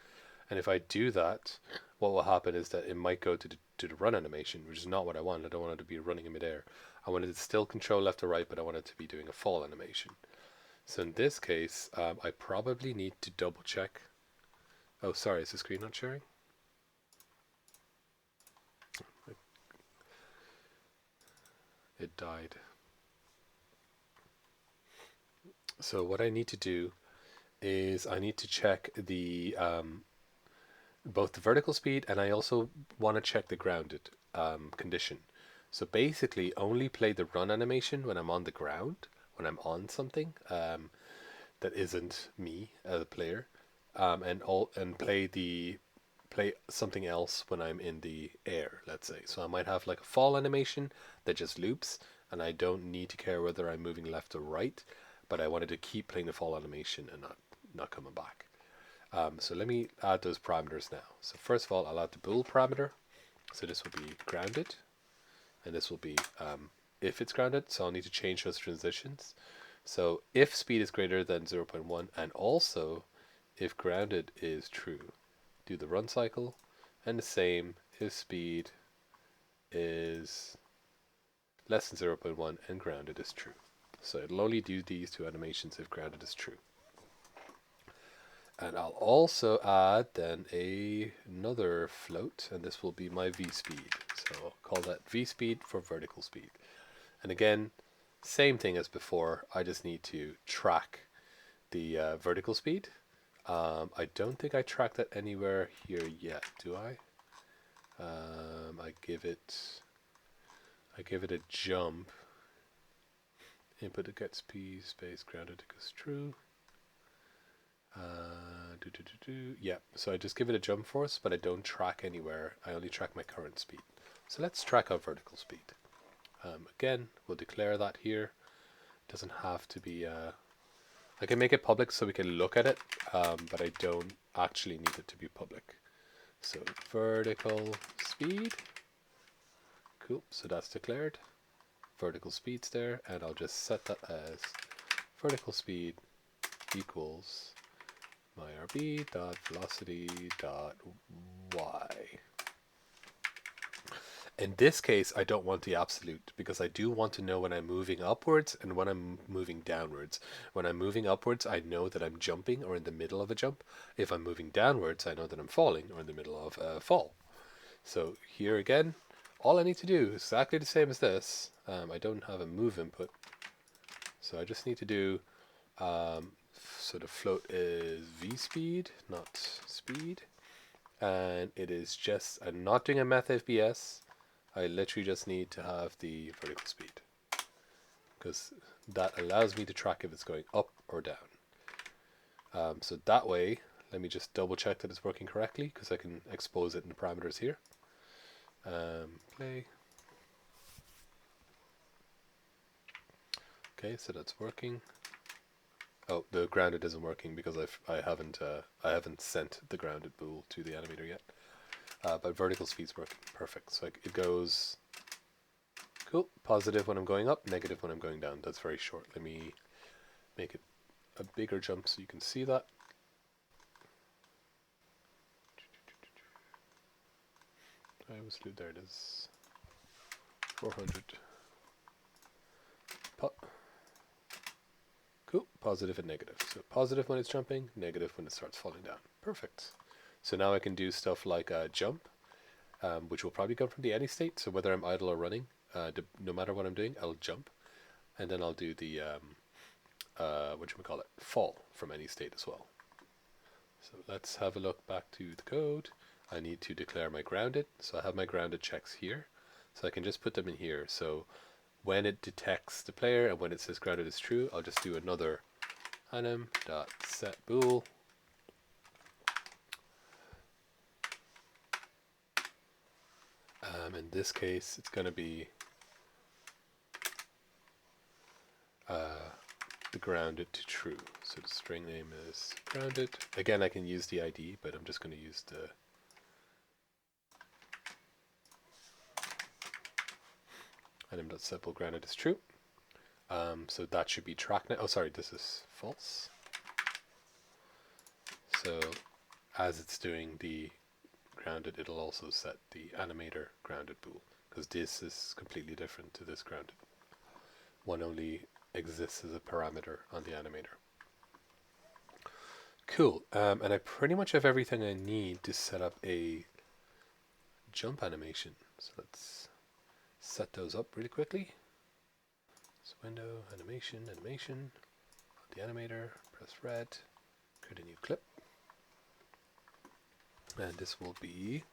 And if I do that, what will happen is that it might go to the run animation, which is not what I want. I don't want it to be running in midair. I want it to still control left to right, but I want it to be doing a fall animation. So in this case, I probably need to double check. Oh, sorry, is the screen not sharing? It died. So what I need to do is I need to check the both the vertical speed, and I also want to check the grounded condition. So basically only play the run animation when I'm on the ground, when I'm on something. that isn't me as a player, and play something else when I'm in the air, let's say. So I might have like a fall animation that just loops, and I don't need to care whether I'm moving left or right, but I wanted to keep playing the fall animation and not coming back. So let me add those parameters now. So first of all, I'll add the bool parameter. So this will be grounded, and this will be if it's grounded. So I'll need to change those transitions. So if speed is greater than 0.1, and also if grounded is true, do the run cycle, and the same if speed is less than 0.1 and grounded is true. So it'll only do these two animations if grounded is true. And I'll also add then another float, and this will be my v speed. So I'll call that v speed for vertical speed. And again, same thing as before, I just need to track the vertical speed. I don't think I tracked that anywhere here yet, do I? I give it a jump. Input that gets p space grounded equals true. Yeah, so I just give it a jump force, but I don't track anywhere. I only track my current speed. So let's track our vertical speed. Again, we'll declare that here. It doesn't have to be. I can make it public so we can look at it, but I don't actually need it to be public. So vertical speed. Cool. So that's declared. Vertical speed's there, and I'll just set that as vertical speed equals my RB dot velocity dot y. In this case, I don't want the absolute because I do want to know when I'm moving upwards and when I'm moving downwards. When I'm moving upwards, I know that I'm jumping or in the middle of a jump. If I'm moving downwards, I know that I'm falling or in the middle of a fall. So here again, all I need to do is exactly the same as this. I don't have a move input, so I just need to do so the float is v speed, not speed, and it is just, I'm not doing a math FPS. I literally just need to have the vertical speed because that allows me to track if it's going up or down. So that way, let me just double check that it's working correctly because I can expose it in the parameters here. Play. Okay, so that's working. Oh, the grounded isn't working because I haven't sent the grounded bool to the animator yet. But vertical speed's working perfect. So it goes cool, positive when I'm going up, negative when I'm going down. That's very short. Let me make it a bigger jump so you can see that. I was there. It is 400. Cool, positive and negative. So positive when it's jumping, negative when it starts falling down. Perfect. So now I can do stuff like a jump, which will probably come from the any state. So whether I'm idle or running, no matter what I'm doing, I'll jump. And then I'll do the, fall from any state as well. So let's have a look back to the code. I need to declare my grounded. So I have my grounded checks here. So I can just put them in here. So when it detects the player and when it says grounded is true, I'll just do another anim.setBool. In this case, it's going to be the grounded to true. So the string name is grounded. Again, I can use the ID, but I'm just going to use the anim.setBool grounded is true. So that should be tracked now. Oh, sorry, this is false. So as it's doing the grounded, it'll also set the animator grounded bool because this is completely different to this grounded. One only exists as a parameter on the animator. Cool. And I pretty much have everything I need to set up a jump animation. So let's set those up really quickly. So window, animation, on the animator, press red, create a new clip. And this will be,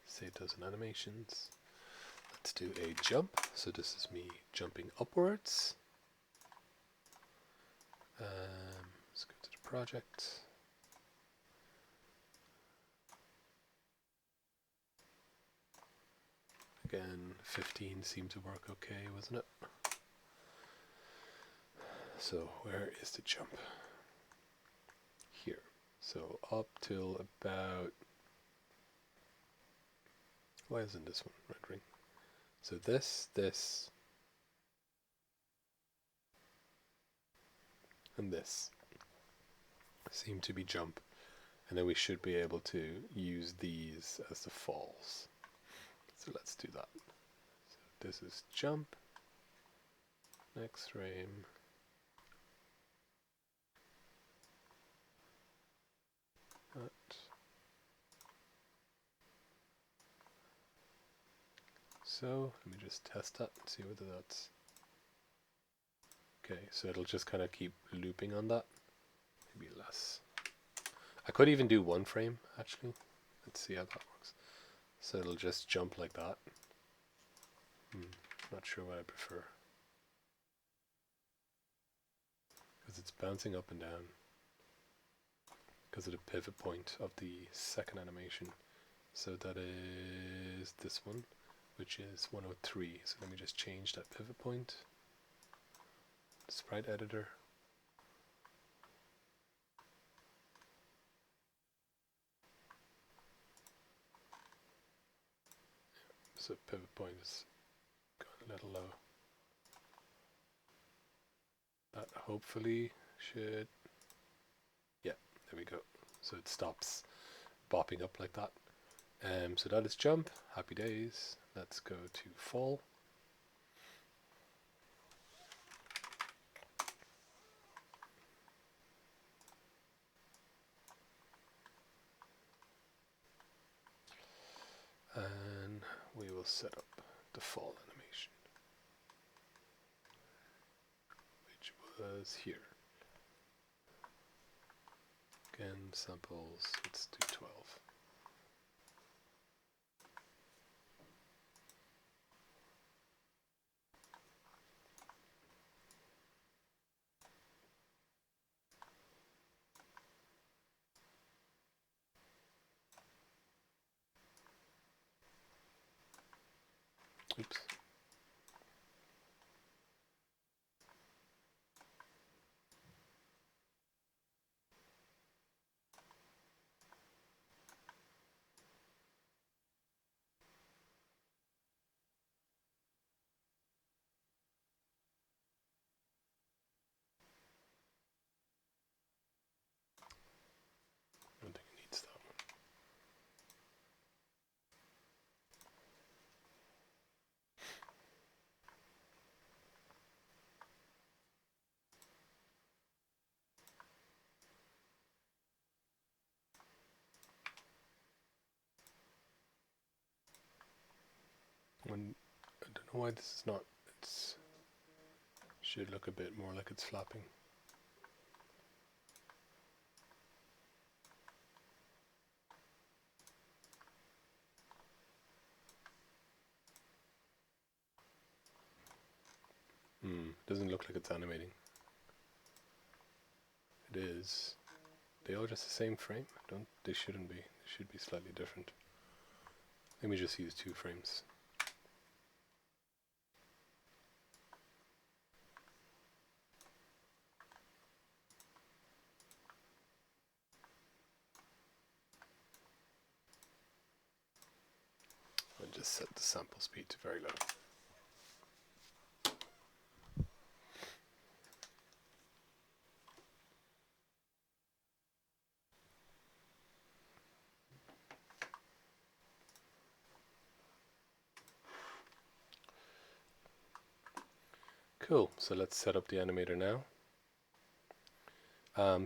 save those in animations. Let's do a jump. So this is me jumping upwards. project. Again, 15 seemed to work okay, wasn't it? So where is the jump? Here. So up till about... Why isn't this one rendering? So this, and this seem to be jump. And then we should be able to use these as the falls. So let's do that. So this is jump. Next frame. That. So let me just test that and see whether that's okay. So it'll just kind of keep looping on that. Maybe less. I could even do one frame actually. Let's see how that works. So it'll just jump like that. Not sure what I prefer. Because it's bouncing up and down. Because of the pivot point of the second animation. So that is this one, which is 103. So let me just change that pivot point. Sprite editor. So pivot point is gone a little low. That hopefully should, yeah, there we go. So it stops bopping up like that. So that is jump. Happy days. Let's go to fall. And we will set up the fall animation, which was here. Again, samples, let's do 12. Oops. I don't think it needs that one. I don't know why this is not, it's should look a bit more like it's flapping. Doesn't look like it's animating. It is. They all just the same frame? Don't they shouldn't be. They should be slightly different. Let me just use 2 frames. And just set the sample speed to very low. Cool, so let's set up the animator now.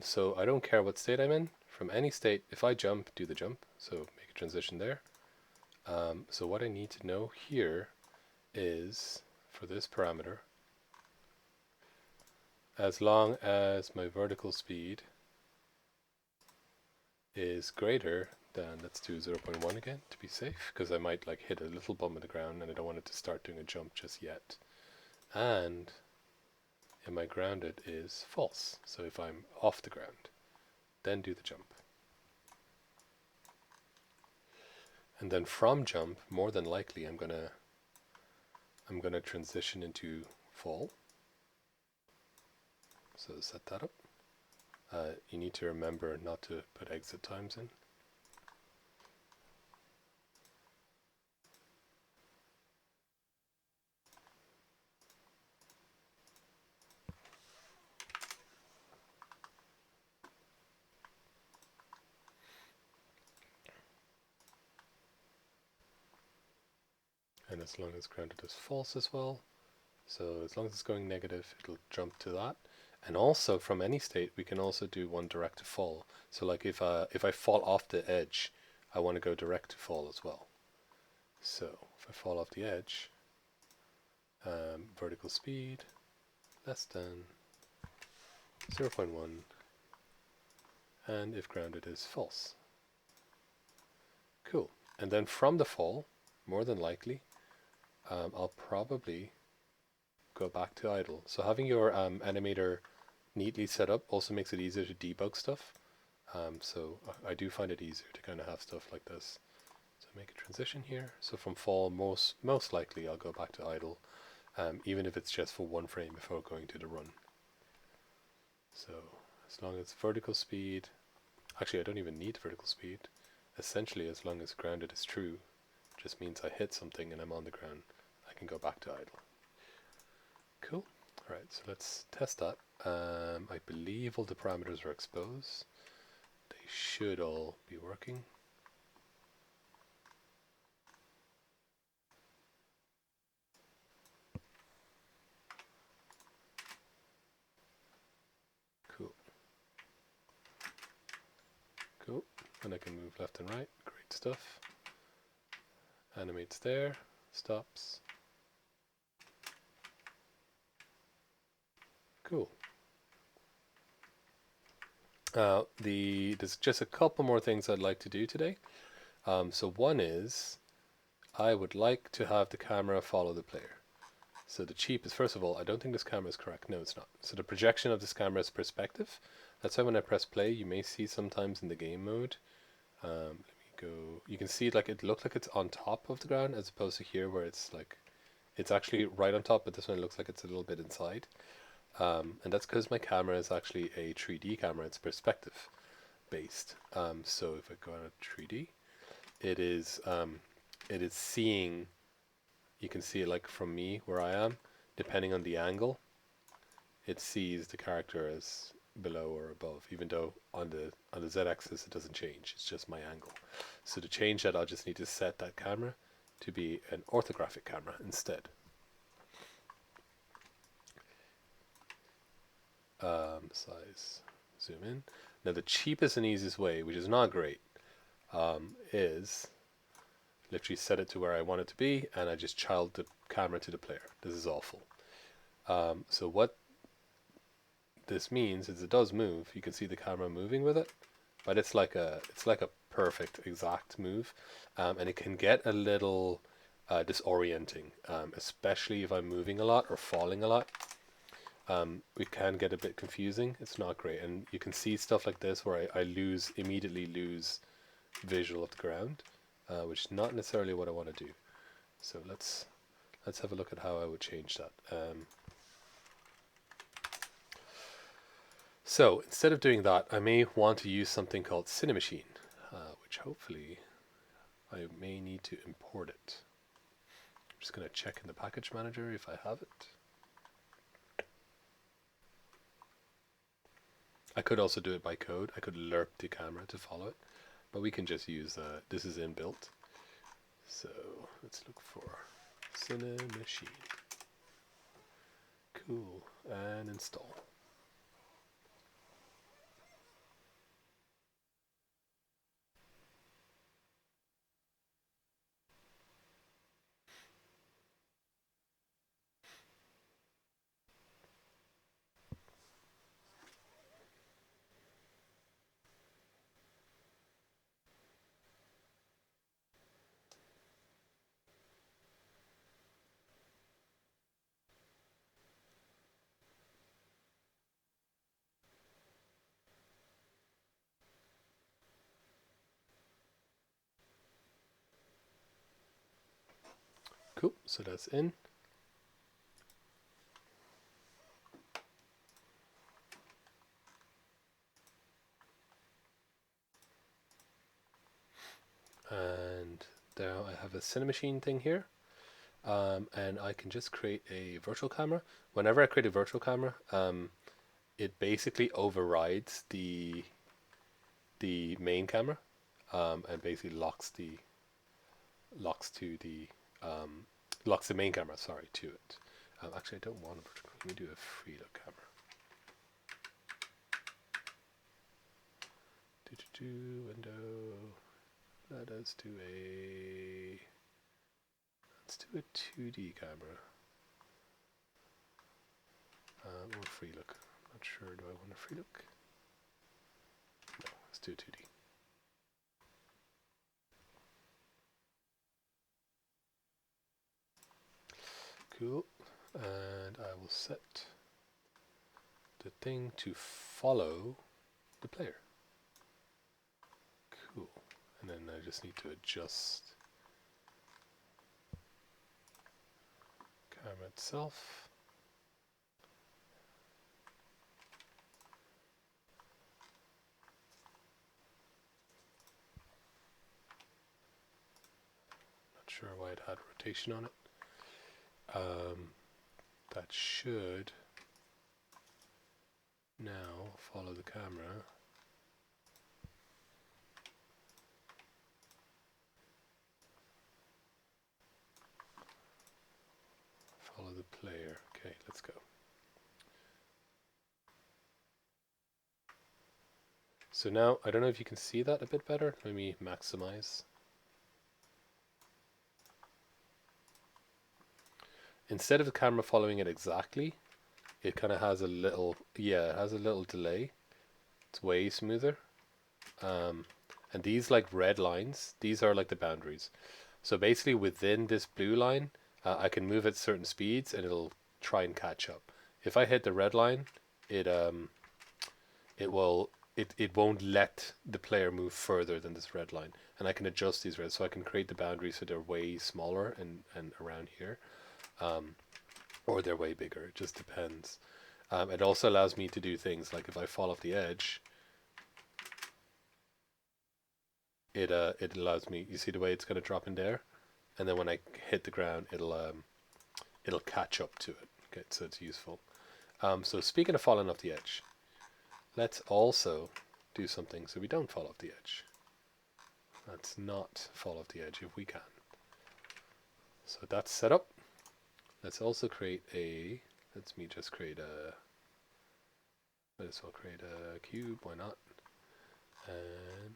So I don't care what state I'm in. From any state, if I jump, do the jump. So make a transition there. So what I need to know here is, for this parameter, as long as my vertical speed is greater than, let's do 0.1 again to be safe, because I might like hit a little bump in the ground and I don't want it to start doing a jump just yet. And my grounded is false, so if I'm off the ground. then do the jump. And then from jump, more than likely, I'm gonna transition into fall. So set that up. You need to remember not to put exit times in. And as long as grounded is false as well. So as long as it's going negative, it'll jump to that. And also from any state, we can also do one direct to fall. So like if I fall off the edge, I want to go direct to fall as well. So if I fall off the edge, vertical speed less than 0.1, and if grounded is false. Cool. And then from the fall, more than likely, I'll probably go back to idle. So having your animator neatly set up also makes it easier to debug stuff. So I do find it easier to kind of have stuff like this. So make a transition here. So from fall, most likely I'll go back to idle, even if it's just for one frame before going to the run. So as long as vertical speed, actually I don't even need vertical speed. Essentially, as long as grounded is true, just means I hit something and I'm on the ground, I can go back to idle. Cool. Alright, so let's test that. I believe all the parameters are exposed. They should all be working. Cool. Cool. And I can move left and right. Great stuff. Animates there. Stops. Cool. There's just a couple more things I'd like to do today. So one is, I would like to have the camera follow the player. So the cheap is, first of all, I don't think this camera is correct. No, it's not. So the projection of this camera is perspective. That's why when I press play, you may see sometimes in the game mode. Let me go. You can see it looks like it's on top of the ground as opposed to here where it's like, it's actually right on top, but this one looks like it's a little bit inside. And that's because my camera is actually a 3D camera. It's perspective based. So if I go on a 3D, it is seeing, you can see it like from me where I am, depending on the angle, it sees the character as below or above, even though on the z-axis it doesn't change, it's just my angle. So to change that, I'll just need to set that camera to be an orthographic camera instead. Size, zoom in. Now the cheapest and easiest way, which is not great, is literally set it to where I want it to be, and I just child the camera to the player. This is awful. So what this means is it does move. You can see the camera moving with it, but it's like a perfect exact move, and it can get a little disorienting, especially if I'm moving a lot or falling a lot. It can get a bit confusing. It's not great, and you can see stuff like this where I immediately lose visual of the ground, which is not necessarily what I want to do. So let's have a look at how I would change that. So instead of doing that, I may want to use something called Cinemachine, which hopefully I may need to import it. I'm just going to check in the package manager if I have it. I could also do it by code. I could lerp the camera to follow it, but we can just use, this is inbuilt. So let's look for Cinemachine. Cool, and install. Cool, so that's in. And now I have a Cinemachine thing here. And I can just create a virtual camera. Whenever I create a virtual camera, it basically overrides the main camera, and basically locks the main camera, sorry, to it. Actually, I don't want a virtual. Let me do a free look camera. Window. Let's do a 2D camera. Or free look. I'm not sure. Do I want a free look? No, let's do 2D. Cool. And I will set the thing to follow the player. Cool. And then I just need to adjust camera itself. Not sure why it had rotation on it. That should now follow the camera. Follow the player. Okay, let's go. So now, I don't know if you can see that a bit better. Let me maximize. Instead of the camera following it exactly, it kind of has a little, it has a little delay. It's way smoother. And these like red lines, these are like the boundaries. So basically within this blue line, I can move at certain speeds and it'll try and catch up. If I hit the red line, it won't let the player move further than this red line. And I can adjust these reds, so I can create the boundaries so they're way smaller and around here. Or they're way bigger, it just depends. It also allows me to do things like if I fall off the edge, it allows me, you see the way it's going to drop in there? And then when I hit the ground, it'll catch up to it. Okay, so it's useful. So speaking of falling off the edge, let's also do something so we don't fall off the edge. Let's not fall off the edge if we can. So that's set up. Let's also create a, let's create a cube, why not? And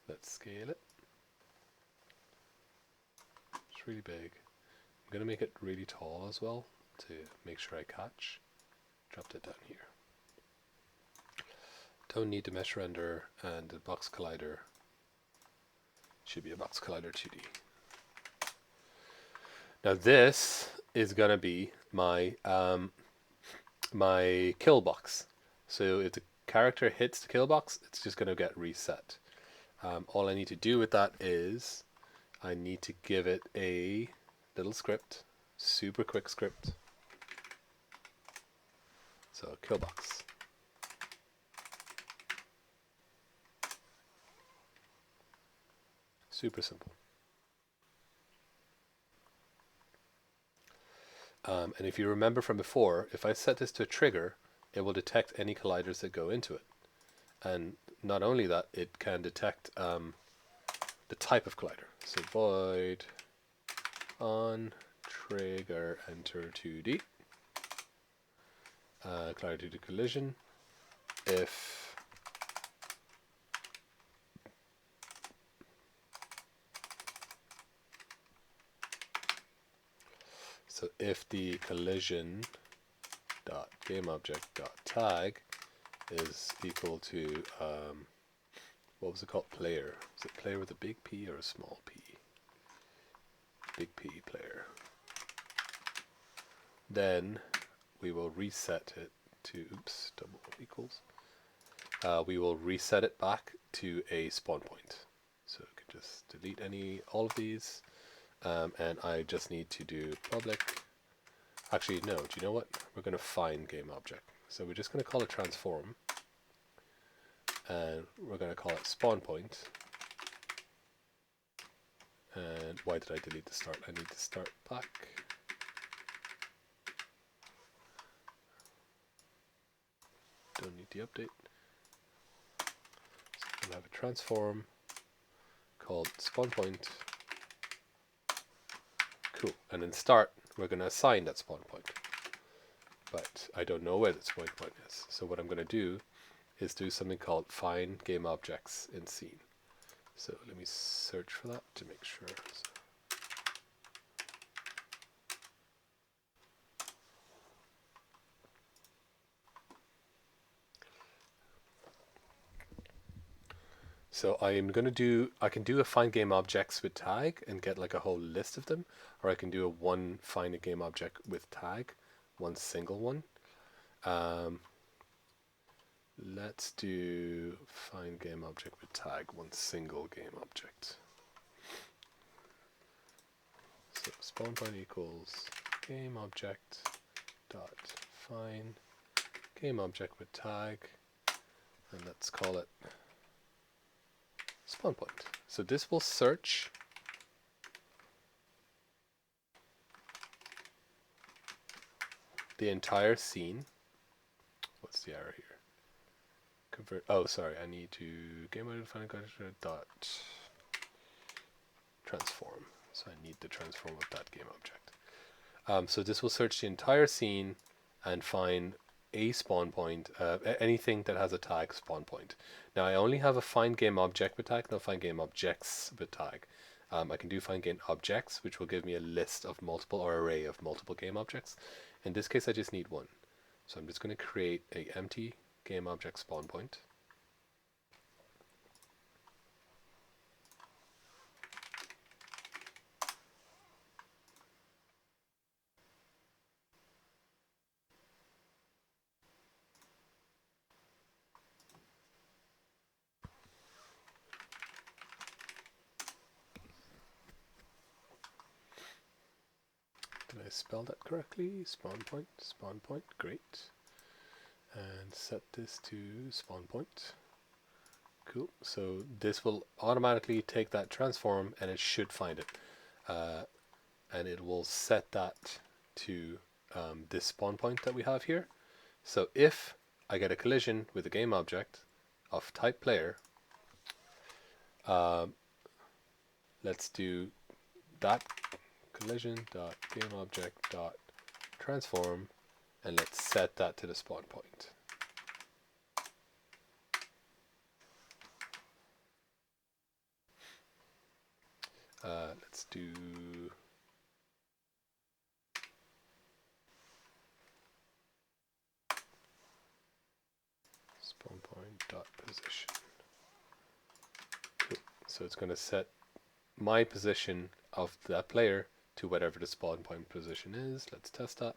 let's scale it. It's really big. I'm going to make it really tall as well to make sure I catch. Drop that down here. Don't need the mesh render, and the box collider should be a box collider 2D. Now this is going to be my my kill box. So if the character hits the kill box, it's just going to get reset. All I need to do with that is I need to give it a little script, super quick script. So kill box. Super simple. And if you remember from before, if I set this to a trigger, it will detect any colliders that go into it. And not only that, it can detect the type of collider. So void on trigger enter 2D. Collider to collision. If the collision dot game object dot tag is equal to what was it called? Player. Is it player with a big P or a small p? Big P, player. Then we will reset it to, oops, double equals. We will reset it back to a spawn point. So we can just delete all of these. and I just need to do public. Actually, no, do you know what? We're going to find game object. So we're just going to call it transform, and we're going to call it spawn point. And why did I delete the start? I need to start back. Don't need the update. So I'm going to have a transform called spawn point. Cool. And in start, we're going to assign that spawn point. But I don't know where that spawn point is. So what I'm going to do is do something called find game objects in scene. So let me search for that to make sure. So I can do a find game objects with tag and get like a whole list of them, or I can do a one find a game object with tag, one single one. Let's do find game object with tag, one single game object. So spawn point equals game object dot find game object with tag, and let's call it spawn point. So this will search the entire scene. What's the error here? Convert. Oh, sorry. I need to game object find dot transform. So I need the transform of that game object. So this will search the entire scene and find a spawn point, anything that has a tag spawn point. Now I only have a find game object with tag, no find game objects with tag. I can do find game objects, which will give me a list of multiple or array of multiple game objects. In this case, I just need one. So I'm just going to create a empty game object spawn point. Did I spell that correctly? Spawn point, great. And set this to spawn point. Cool. So this will automatically take that transform and it should find it. And it will set that to this spawn point that we have here. So if I get a collision with a game object of type player, let's do that collision dot game object dot transform, and let's set that to the spawn point. Let's do spawn point dot position. Cool. So it's going to set my position of that player to whatever the spawn point position is. Let's test that.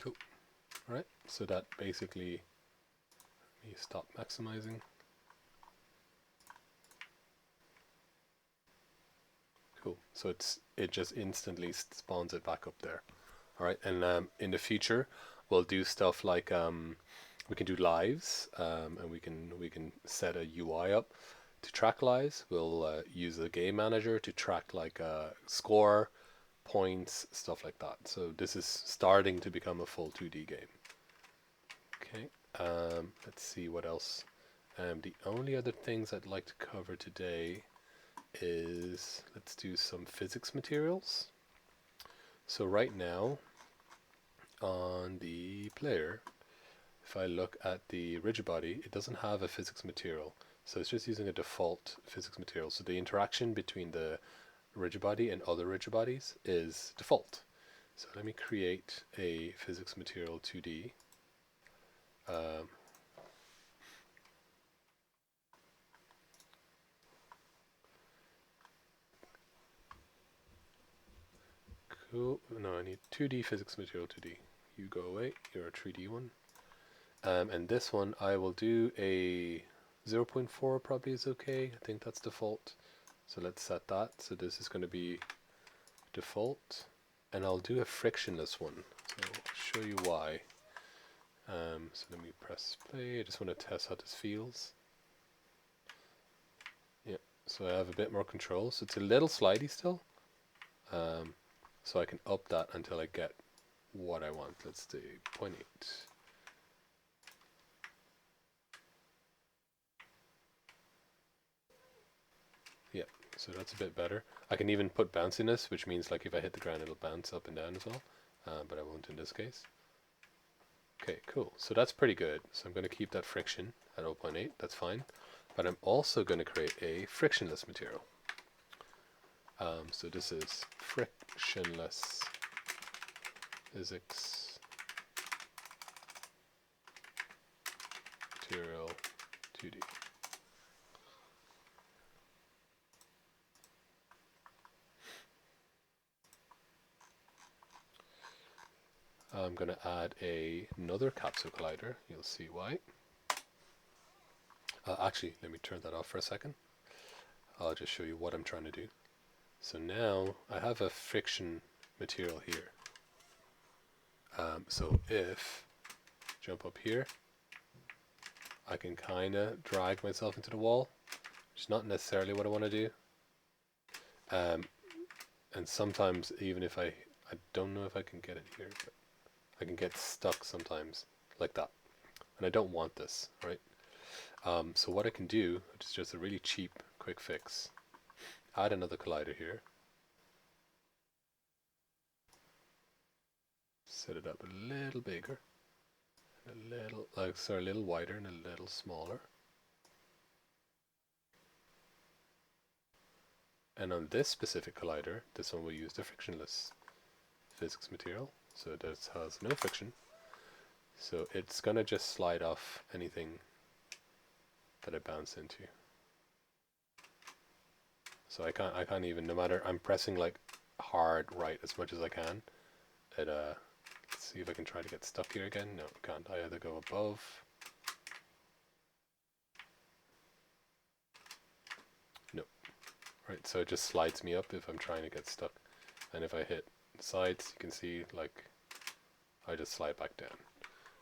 Cool. All right. So that basically, let me stop maximizing. Cool. So it just instantly spawns it back up there. All right. And in the future, we'll do stuff like we can do lives, and we can set a UI up to track lives. We'll use the game manager to track like score, points, stuff like that. So this is starting to become a full 2D game. Okay. Let's see what else. The only other things I'd like to cover today is let's do some physics materials. So right now on the player, if I look at the rigid body, it doesn't have a physics material. So it's just using a default physics material. So the interaction between the rigid body and other rigid bodies is default. So let me create a physics material 2D. Oh, no, I need 2D physics material 2D. You go away, you're a 3D one. And this one I will do a 0.4 probably is okay. I think that's default. So let's set that. So this is going to be default. And I'll do a frictionless one. So I'll show you why. So let me press play. I just want to test how this feels. Yeah, so I have a bit more control. So it's a little slidey still. So I can up that until I get what I want. Let's do 0.8. Yeah, so that's a bit better. I can even put bounciness, which means like if I hit the ground it'll bounce up and down as well, but I won't in this case. Okay, cool. So that's pretty good. So I'm going to keep that friction at 0.8, that's fine. But I'm also going to create a frictionless material. So this is frictionless physics material 2D. I'm going to add another capsule collider. You'll see why. Actually, let me turn that off for a second. I'll just show you what I'm trying to do. So now I have a friction material here. So if jump up here, I can kind of drag myself into the wall, which is not necessarily what I want to do. And sometimes even if I don't know if I can get it here, but I can get stuck sometimes like that. And I don't want this, right? So what I can do, which is just a really cheap, quick fix, add another collider here. Set it up a little bigger, a little, sorry, a little wider and a little smaller. And on this specific collider, this one will use the frictionless physics material, so this has no friction. So it's gonna just slide off anything that I bounce into. So I can't even, no matter, I'm pressing like hard right as much as I can. Let's see if I can try to get stuck here again. No, I can't. I either go above. No. Right, so it just slides me up if I'm trying to get stuck. And if I hit sides, you can see like I just slide back down.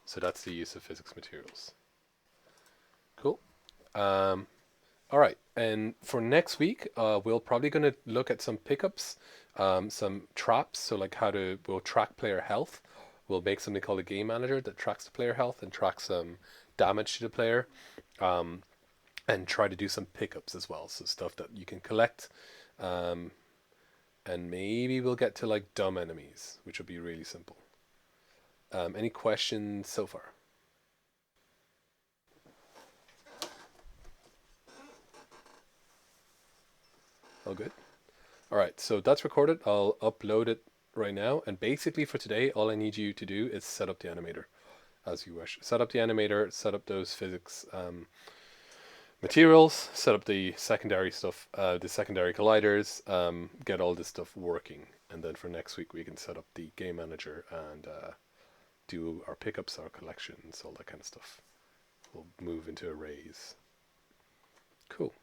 So that's the use of physics materials. Cool. All right, and for next week, we're probably going to look at some pickups, some traps. So like we'll track player health. We'll make something called a game manager that tracks the player health and tracks damage to the player, and try to do some pickups as well. So stuff that you can collect, and maybe we'll get to like dumb enemies, which will be really simple. Any questions so far? All good? All right, so that's recorded. I'll upload it right now. And basically for today, all I need you to do is set up the animator as you wish. Set up the animator, set up those physics materials, set up the secondary stuff, the secondary colliders, get all this stuff working. And then for next week, we can set up the game manager and do our pickups, our collections, all that kind of stuff. We'll move into arrays. Cool.